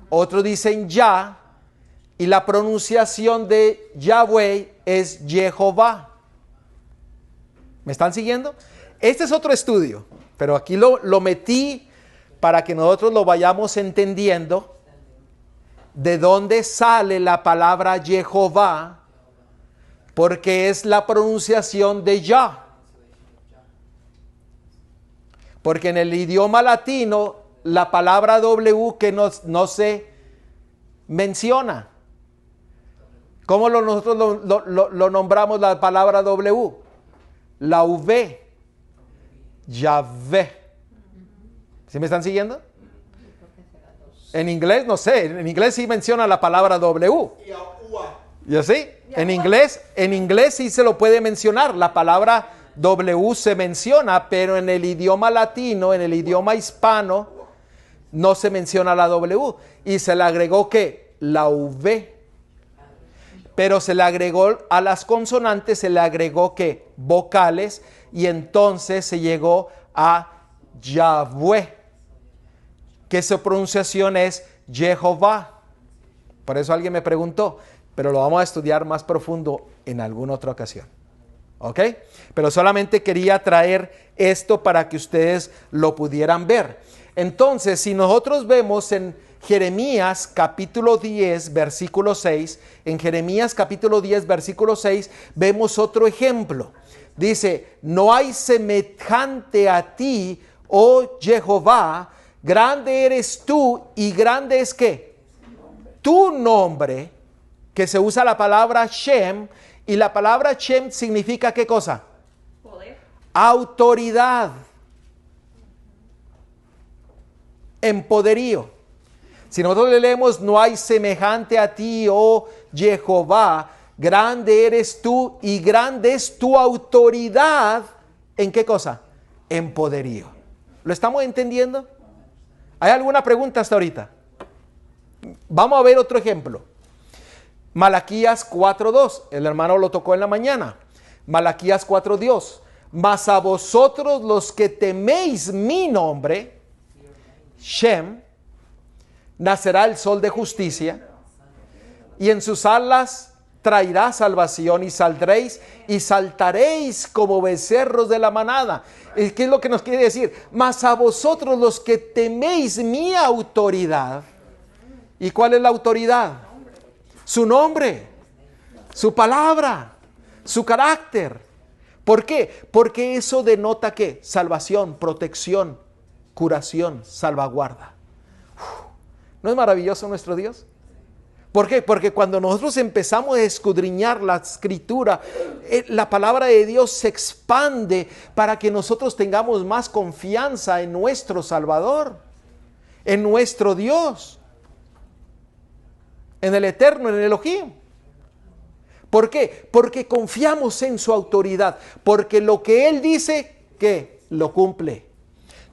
Otros dicen Yah, y la pronunciación de Yahweh es Jehová. ¿Me están siguiendo? Este es otro estudio, pero aquí lo metí para que nosotros lo vayamos entendiendo, de dónde sale la palabra Jehová, porque es la pronunciación de Yah. Porque en el idioma latino, la palabra W que no se menciona. ¿Cómo nosotros lo nombramos la palabra W? La V. Yahvé. ¿Sí me están siguiendo? En inglés, no sé. En inglés sí menciona la palabra W. ¿Ya sí? En inglés sí se lo puede mencionar. La palabra W se menciona, pero en el idioma latino, en el idioma hispano, no se menciona la W. Y se le agregó ¿qué? La V. Pero se le agregó a las consonantes, se le agregó ¿qué? Vocales. Y entonces se llegó a Yahweh, que su pronunciación es Jehová. Por eso alguien me preguntó, pero lo vamos a estudiar más profundo en alguna otra ocasión. ¿Ok? Pero solamente quería traer esto para que ustedes lo pudieran ver. Entonces, si nosotros vemos en Jeremías capítulo 10, versículo 6, en Jeremías capítulo 10, versículo 6, vemos otro ejemplo. Dice, no hay semejante a ti, oh Jehová, grande eres tú y grande es ¿qué? Tu nombre, que se usa la palabra Shem, y la palabra Shem significa ¿qué cosa? Poder. Autoridad. Empoderío. Si nosotros le leemos, no hay semejante a ti, oh Jehová, grande eres tú y grande es tu autoridad. ¿En qué cosa? En poderío. ¿Lo estamos entendiendo? ¿Hay alguna pregunta hasta ahorita? Vamos a ver otro ejemplo. Malaquías 4:2. El hermano lo tocó en la mañana. Malaquías 4:2. Mas a vosotros los que teméis mi nombre, Shem, nacerá el sol de justicia, y en sus alas traerá salvación, y saldréis y saltaréis como becerros de la manada. ¿Qué es lo que nos quiere decir? Mas a vosotros los que teméis mi autoridad. ¿Y cuál es la autoridad? Su nombre, su palabra, su carácter. ¿Por qué? Porque eso denota ¿qué? Salvación, protección, curación, salvaguarda. ¿No es maravilloso nuestro Dios? ¿Por qué? Porque cuando nosotros empezamos a escudriñar la escritura, la palabra de Dios se expande para que nosotros tengamos más confianza en nuestro Salvador, en nuestro Dios, en el Eterno, en el Elohim. ¿Por qué? Porque confiamos en su autoridad, porque lo que Él dice, ¿qué? Lo cumple.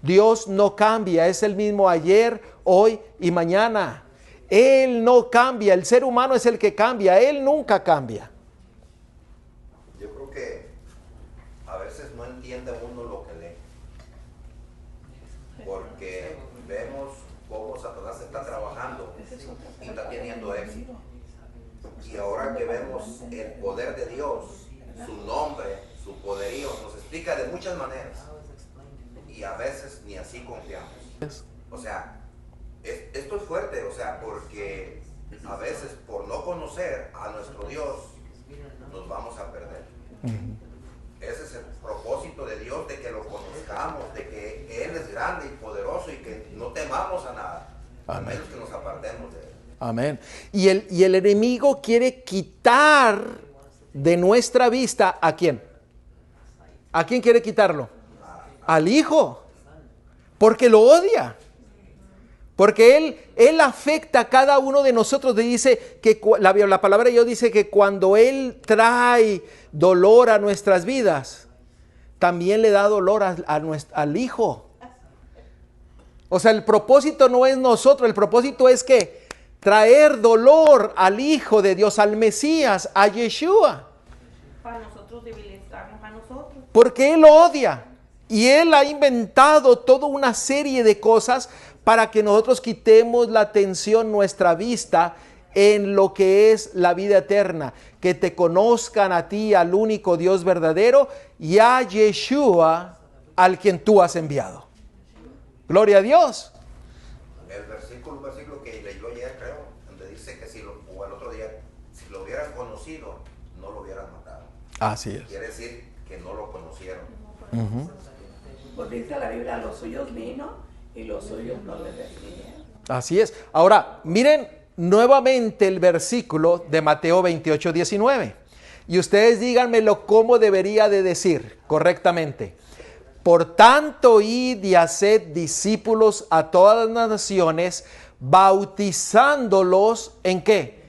Dios no cambia, es el mismo ayer, hoy y mañana. Él no cambia, el ser humano es el que cambia, Él nunca cambia. Yo creo que a veces no entiende uno lo que lee, porque vemos cómo Satanás está trabajando y está teniendo éxito. Y ahora que vemos el poder de Dios, su nombre, su poderío, nos explica de muchas maneras. Y a veces ni así confiamos. O sea, esto es fuerte, o sea, porque a veces por no conocer a nuestro Dios, nos vamos a perder. Ese es el propósito de Dios. obedezcamos, de que Él es grande y poderoso y que no temamos a nada, a menos que nos apartemos de Él. Amén. Y el enemigo quiere quitar de nuestra vista, ¿a quién? ¿A quién quiere quitarlo? Al Hijo. Porque lo odia. Porque Él afecta a cada uno de nosotros. Dice que la palabra de Dios dice que cuando Él trae dolor a nuestras vidas, también le da dolor al Hijo. O sea, el propósito no es nosotros, el propósito es que traer dolor al Hijo de Dios, al Mesías, a Yeshua. Para nosotros debilitarnos a nosotros. Porque Él lo odia. Y Él ha inventado toda una serie de cosas para que nosotros quitemos la atención, nuestra vista, en lo que es la vida eterna. Que te conozcan a ti, al único Dios verdadero, y a Yeshua, al quien tú has enviado. Gloria a Dios. El versículo que leyó ayer, creo, donde dice que o el otro día, si lo hubieran conocido, no lo hubieran matado. Así es. Quiere decir que no lo conocieron. Pues dice la Biblia, los suyos vino y los suyos no le recibieron. Así es. Ahora, miren nuevamente el versículo de Mateo 28:19. Y ustedes díganmelo cómo debería de decir correctamente. Por tanto, id y haced discípulos a todas las naciones, bautizándolos ¿en qué?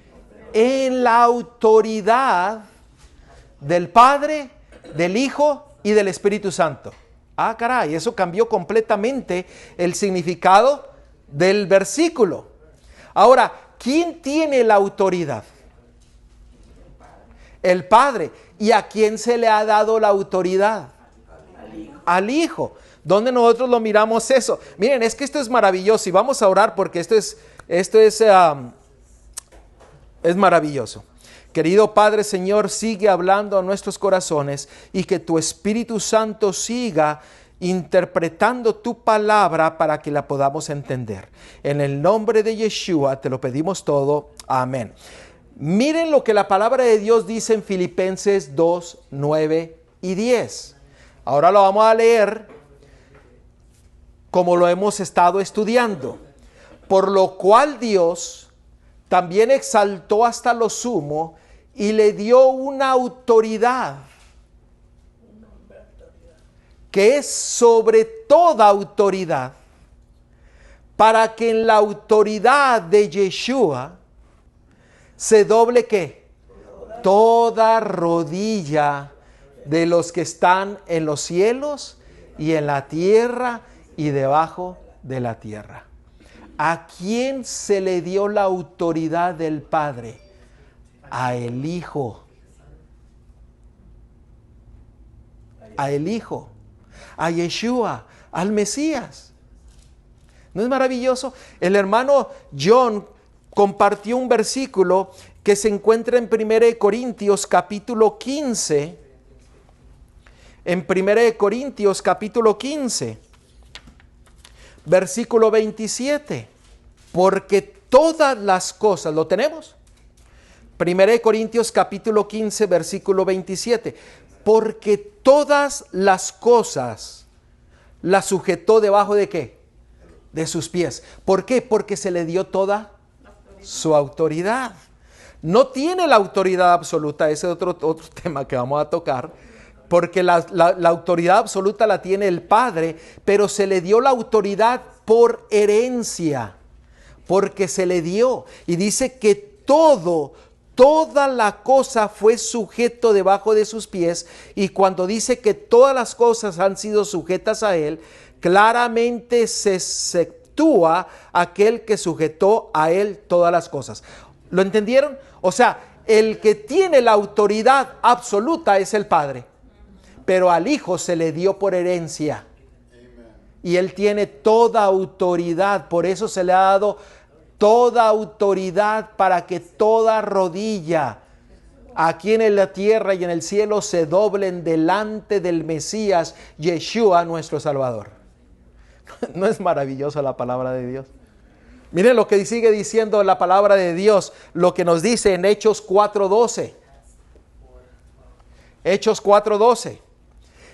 En la autoridad del Padre, del Hijo y del Espíritu Santo. Ah, caray, eso cambió completamente el significado del versículo. Ahora, ¿quién tiene la autoridad? El Padre. ¿Y a quién se le ha dado la autoridad? Al Hijo. ¿Dónde nosotros lo miramos eso? Miren, es que esto es maravilloso y vamos a orar porque esto es maravilloso. Querido Padre, Señor, sigue hablando a nuestros corazones y que tu Espíritu Santo siga interpretando tu palabra para que la podamos entender. En el nombre de Yeshua te lo pedimos todo. Amén. Miren lo que la palabra de Dios dice en Filipenses 2, 9 y 10. Ahora lo vamos a leer como lo hemos estado estudiando. Por lo cual Dios también exaltó hasta lo sumo y le dio una autoridad que es sobre toda autoridad, para que en la autoridad de Yeshua se doble ¿qué? Toda rodilla de los que están en los cielos y en la tierra y debajo de la tierra. ¿A quién se le dio la autoridad del Padre? A el Hijo. A el Hijo. A Yeshua, al Mesías. ¿No es maravilloso? El hermano John compartió un versículo que se encuentra en 1 Corintios capítulo 15. En 1 Corintios capítulo 15, versículo 27. Porque todas las cosas, ¿lo tenemos? 1 Corintios capítulo 15, versículo 27. Porque todas las cosas las sujetó debajo de ¿qué? De sus pies. ¿Por qué? Porque se le dio toda su autoridad. No tiene la autoridad absoluta, ese es otro tema que vamos a tocar, porque la autoridad absoluta la tiene el Padre, pero se le dio la autoridad por herencia, porque se le dio. Y dice que toda la cosa fue sujeto debajo de sus pies, y cuando dice que todas las cosas han sido sujetas a Él, claramente se exceptúa aquel que sujetó a Él todas las cosas. ¿Lo entendieron? O sea, el que tiene la autoridad absoluta es el Padre, pero al Hijo se le dio por herencia. Y Él tiene toda autoridad, por eso se le ha dado toda autoridad para que toda rodilla aquí en la tierra y en el cielo se doblen delante del Mesías, Yeshua, nuestro Salvador. ¿No es maravillosa la palabra de Dios? Miren lo que sigue diciendo la palabra de Dios, lo que nos dice en Hechos 4:12. Hechos 4:12.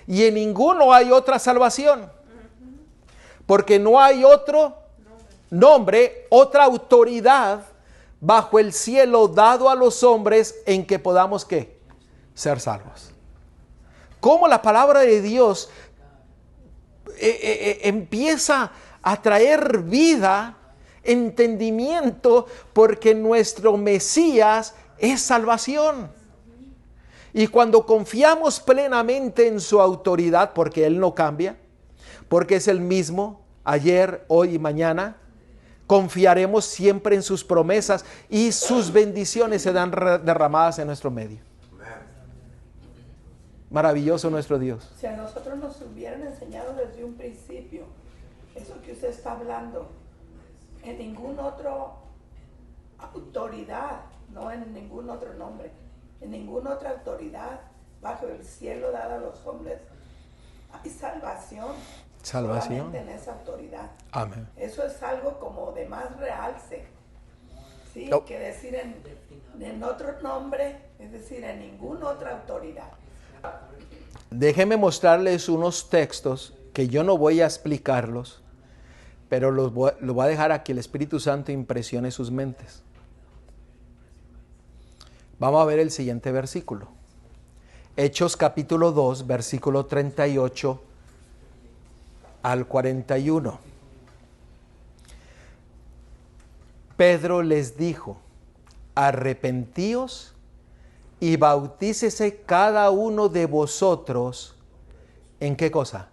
y en ninguno hay otra salvación. Porque no hay otro nombre, otra autoridad bajo el cielo dado a los hombres en que podamos ¿qué? Ser salvos. Cómo la palabra de Dios empieza a traer vida, entendimiento, porque nuestro Mesías es salvación. Y cuando confiamos plenamente en su autoridad, porque Él no cambia, porque es el mismo ayer, hoy y mañana, confiaremos siempre en sus promesas y sus bendiciones serán derramadas en nuestro medio. Maravilloso nuestro Dios. Si a nosotros nos hubieran enseñado desde un principio eso que usted está hablando, en ningún otro autoridad, no en ningún otro nombre, en ninguna otra autoridad bajo el cielo dada a los hombres, hay salvación. Salvación. Solamente en esa autoridad. Amén. Eso es algo como de más realce. ¿Sí? No. Que decir en otro nombre, es decir, en ninguna otra autoridad. Déjenme mostrarles unos textos que yo no voy a explicarlos, pero los voy a dejar a que el Espíritu Santo impresione sus mentes. Vamos a ver el siguiente versículo. Hechos capítulo 2, versículo 38 al 41. Pedro les dijo: arrepentíos y bautícese cada uno de vosotros. ¿En qué cosa?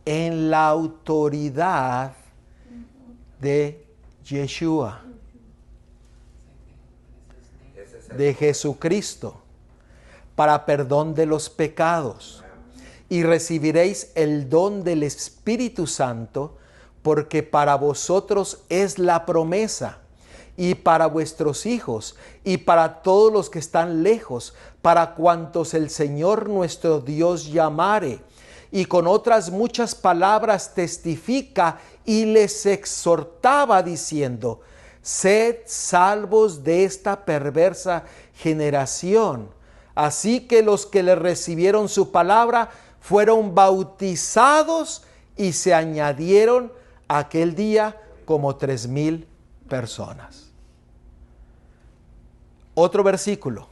En la autoridad de Yeshua, de Jesucristo, para perdón de los pecados. Y recibiréis el don del Espíritu Santo, porque para vosotros es la promesa, y para vuestros hijos, y para todos los que están lejos, para cuantos el Señor nuestro Dios llamare. Y con otras muchas palabras testifica y les exhortaba diciendo: sed salvos de esta perversa generación. Así que los que le recibieron su palabra fueron bautizados, y se añadieron aquel día como 3,000 personas. Otro versículo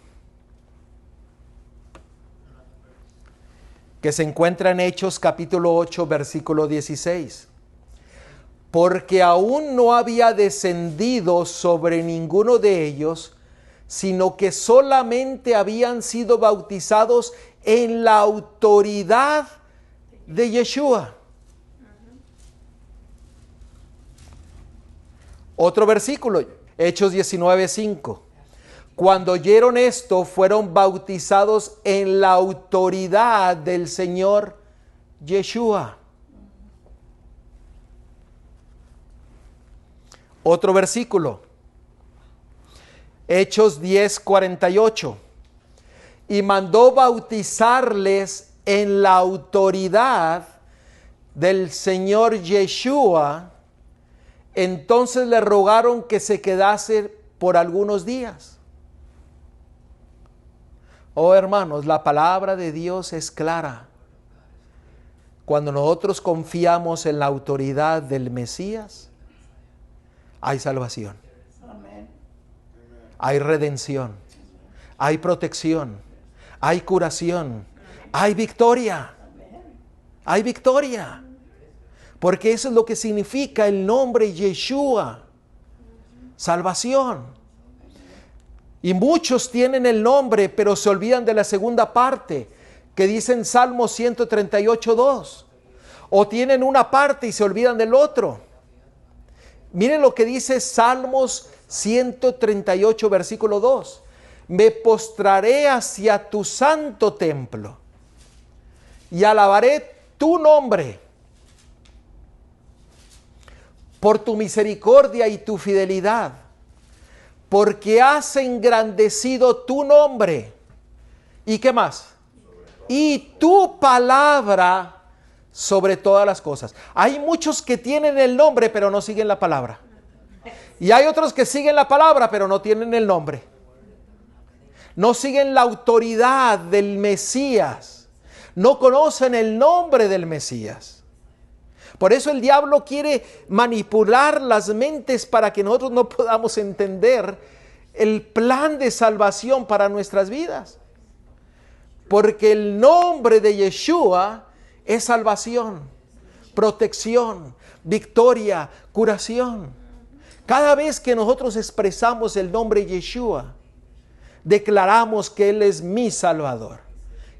que se encuentra en Hechos capítulo 8, versículo 16. Porque aún no había descendido sobre ninguno de ellos, sino que solamente habían sido bautizados en la autoridad de Yeshua. Otro versículo, Hechos 19:5. Cuando oyeron esto, fueron bautizados en la autoridad del Señor Yeshua. Otro versículo, Hechos 10:48. Y mandó bautizarles en la autoridad del Señor Yeshua. Entonces le rogaron que se quedase por algunos días. Oh hermanos, la palabra de Dios es clara. Cuando nosotros confiamos en la autoridad del Mesías, hay salvación. Amén. Hay redención, hay protección, hay curación, hay victoria. Hay victoria. Porque eso es lo que significa el nombre Yeshua. Salvación. Y muchos tienen el nombre, pero se olvidan de la segunda parte, que dice en Salmo 138:2. O tienen una parte y se olvidan del otro. Miren lo que dice Salmos 138, versículo 2. Me postraré hacia tu santo templo y alabaré tu nombre por tu misericordia y tu fidelidad, porque has engrandecido tu nombre. ¿Y qué más? Y tu palabra sobre todas las cosas. Hay muchos que tienen el nombre pero no siguen la palabra. Y hay otros que siguen la palabra pero no tienen el nombre. No siguen la autoridad del Mesías. no conocen el nombre del Mesías. Por eso el diablo quiere manipular las mentes para que nosotros no podamos entender el plan de salvación para nuestras vidas. Porque el nombre de Yeshua es salvación, protección, victoria, curación. Cada vez que nosotros expresamos el nombre Yeshua, declaramos que Él es mi Salvador,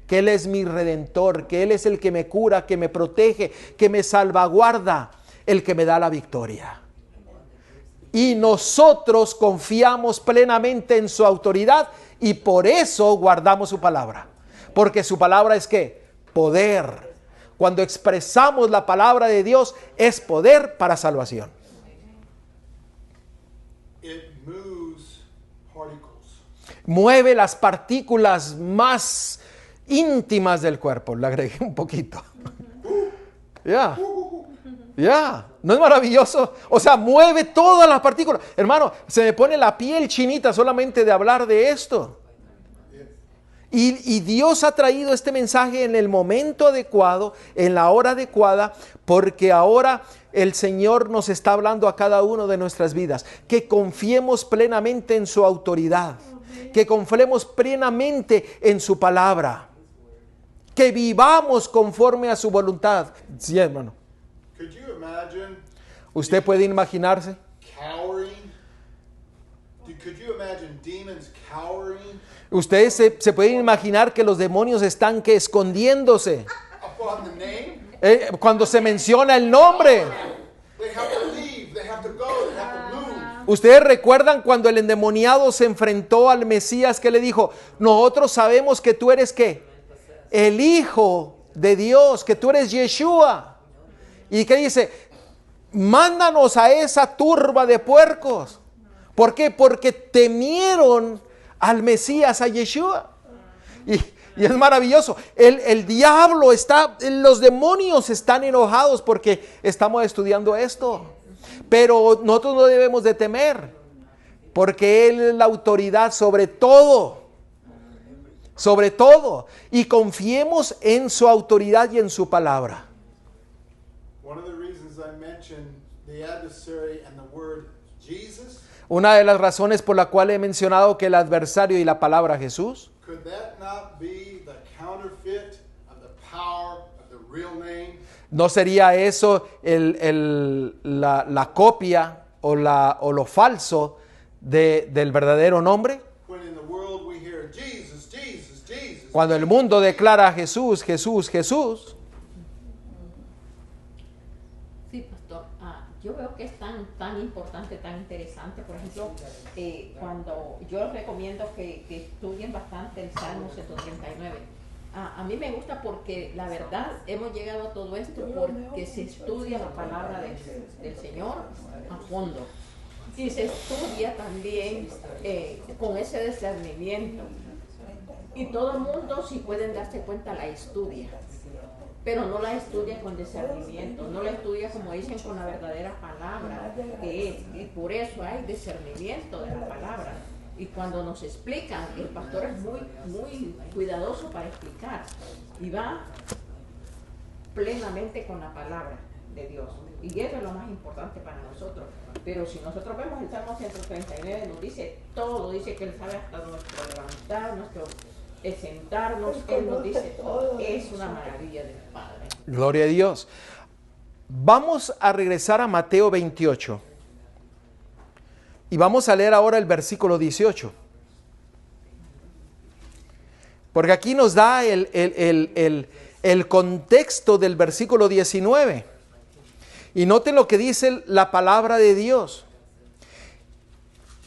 que Él es mi Redentor, que Él es el que me cura, que me protege, que me salvaguarda, el que me da la victoria. Y nosotros confiamos plenamente en su autoridad y por eso guardamos su palabra. Porque su palabra es ¿qué? Poder. Cuando expresamos la palabra de Dios es poder para salvación. It moves particles. Mueve las partículas más íntimas del cuerpo. Le agregué un poquito. Ya. ¿No es maravilloso? O sea, mueve todas las partículas. Hermano, se me pone la piel chinita solamente de hablar de esto. Y Dios ha traído este mensaje en el momento adecuado, en la hora adecuada, porque ahora el Señor nos está hablando a cada uno de nuestras vidas. Que confiemos plenamente en su autoridad. Que confiemos plenamente en su palabra. Que vivamos conforme a su voluntad. Sí, hermano. Could you imagine ¿Usted puede imaginarse? cowering? Could you imagine demons cowering Ustedes se pueden imaginar que los demonios están escondiéndose. upon the name? Cuando se menciona el nombre. They have to leave, they have to go, they have to move. Ustedes recuerdan cuando el endemoniado se enfrentó al Mesías, que le dijo: nosotros sabemos que tú eres ¿qué? El Hijo de Dios, que tú eres Yeshua. ¿Y qué dice? Mándanos a esa turba de puercos. ¿Por qué? Porque temieron al Mesías, a Yeshua. Y es maravilloso. El diablo está, los demonios están enojados porque estamos estudiando esto. Pero nosotros no debemos de temer, porque Él es la autoridad sobre todo. Sobre todo. Y confiemos en su autoridad y en su palabra. One of the reasons I mentioned the adversary and the word Jesus, Una de las razones por la cual he mencionado que el adversario y la palabra Jesús, could that not be the counterfeit of the power of the real name? ¿no sería eso la copia o lo falso del verdadero nombre? When in the world we hear Jesus, Jesus, Jesus. Cuando el mundo declara Jesús, Jesús, Jesús. Sí, pastor. Yo veo que es tan importante, tan interesante. Por ejemplo, cuando yo les recomiendo que estudien bastante el Salmo 139. A mí me gusta porque la verdad hemos llegado a todo esto porque se estudia la palabra del Señor a fondo. Y se estudia también con ese discernimiento. Y todo el mundo, si pueden darse cuenta, la estudia. Pero no la estudia con discernimiento, no la estudia, como dicen, con la verdadera palabra que es. Y por eso hay discernimiento de la palabra. Y cuando nos explican, el pastor es muy cuidadoso para explicar. Y va plenamente con la palabra de Dios. Y eso es lo más importante para nosotros. Pero si nosotros vemos el Salmo 139, nos dice todo, dice que Él sabe hasta nuestro levantar, nuestro sentarnos, Él nos dice todo. Es una maravilla del Padre. Gloria a Dios. Vamos a regresar a Mateo 28. Y vamos a leer ahora el versículo 18. Porque aquí nos da el contexto del versículo 19. Y noten lo que dice la palabra de Dios.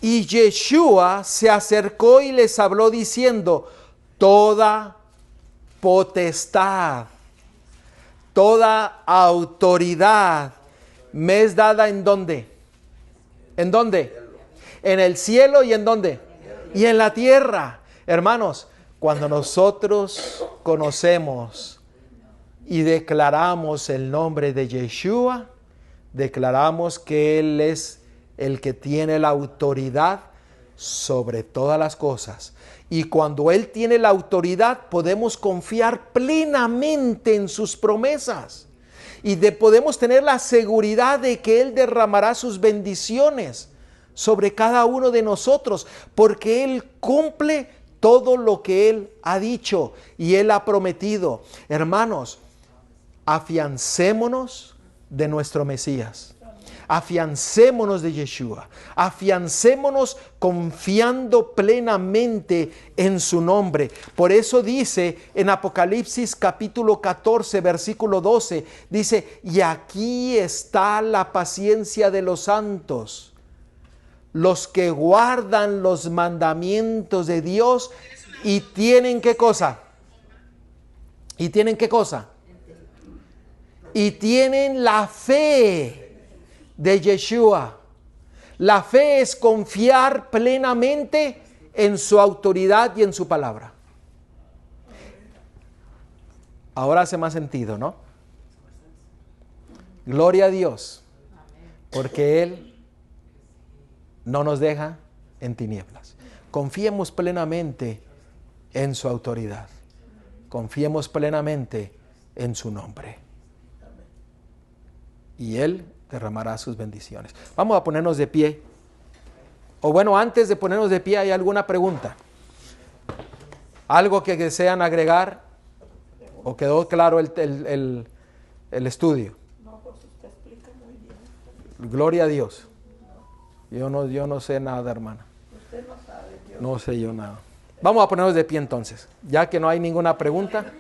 Y Yeshua se acercó y les habló diciendo: toda potestad, toda autoridad me es dada ¿en dónde? ¿En dónde? En el cielo y ¿en dónde? Y en la tierra. Hermanos, cuando nosotros conocemos y declaramos el nombre de Yeshua, declaramos que Él es el que tiene la autoridad sobre todas las cosas. Y cuando Él tiene la autoridad, podemos confiar plenamente en sus promesas. Y podemos tener la seguridad de que Él derramará sus bendiciones sobre cada uno de nosotros, porque Él cumple todo lo que Él ha dicho y Él ha prometido. Hermanos, afiancémonos de nuestro Mesías. Afiancémonos de Yeshua. Afiancémonos confiando plenamente en su nombre. Por eso dice en Apocalipsis capítulo 14, versículo 12, dice, y aquí está la paciencia de los santos, los que guardan los mandamientos de Dios y tienen ¿qué cosa? ¿Y tienen qué cosa? Y tienen la fe de Yeshua. La fe es confiar plenamente en su autoridad y en su palabra. Ahora hace más sentido, ¿no? Gloria a Dios, porque Él no nos deja en tinieblas. Confiemos plenamente en su autoridad. Confiemos plenamente en su nombre. Y Él derramará sus bendiciones. Vamos a ponernos de pie. O bueno, antes de ponernos de pie, ¿hay alguna pregunta? ¿Algo que desean agregar? ¿O quedó claro el estudio? No, pues usted explica muy bien. Gloria a Dios. Yo no sé nada, hermana. Usted no sabe. No sé yo nada. Vamos a ponernos de pie entonces. Ya que no hay ninguna pregunta,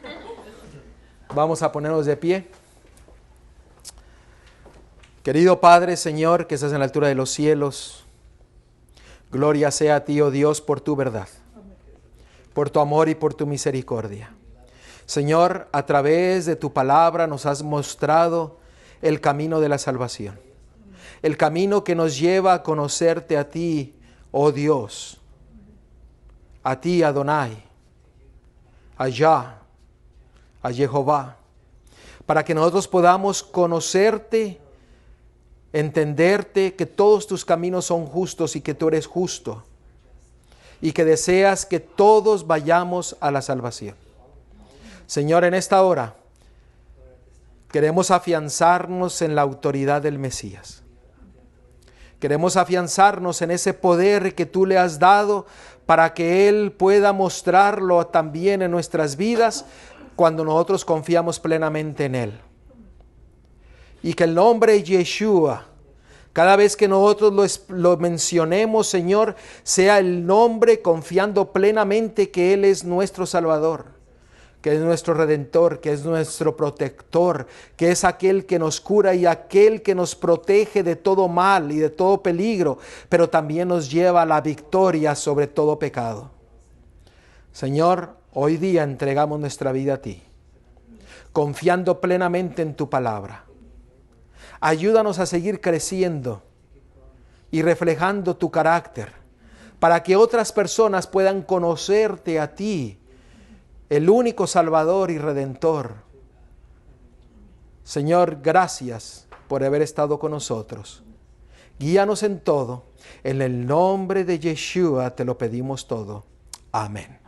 vamos a ponernos de pie. Querido Padre, Señor, que estás en la altura de los cielos, gloria sea a ti, oh Dios, por tu verdad, por tu amor y por tu misericordia. Señor, a través de tu palabra nos has mostrado el camino de la salvación, el camino que nos lleva a conocerte a ti, oh Dios, a ti, Adonai, a Yah, a Jehová, para que nosotros podamos conocerte, entenderte que todos tus caminos son justos y que tú eres justo y que deseas que todos vayamos a la salvación. Señor, en esta hora queremos afianzarnos en la autoridad del Mesías. Queremos afianzarnos en ese poder que tú le has dado para que Él pueda mostrarlo también en nuestras vidas cuando nosotros confiamos plenamente en Él. Y que el nombre Yeshua, cada vez que nosotros lo mencionemos, Señor, sea el nombre confiando plenamente que Él es nuestro Salvador, que es nuestro Redentor, que es nuestro protector, que es aquel que nos cura y aquel que nos protege de todo mal y de todo peligro, pero también nos lleva a la victoria sobre todo pecado. Señor, hoy día entregamos nuestra vida a ti, confiando plenamente en tu palabra. Ayúdanos a seguir creciendo y reflejando tu carácter para que otras personas puedan conocerte a ti, el único Salvador y Redentor. Señor, gracias por haber estado con nosotros. Guíanos en todo. En el nombre de Yeshua te lo pedimos todo. Amén.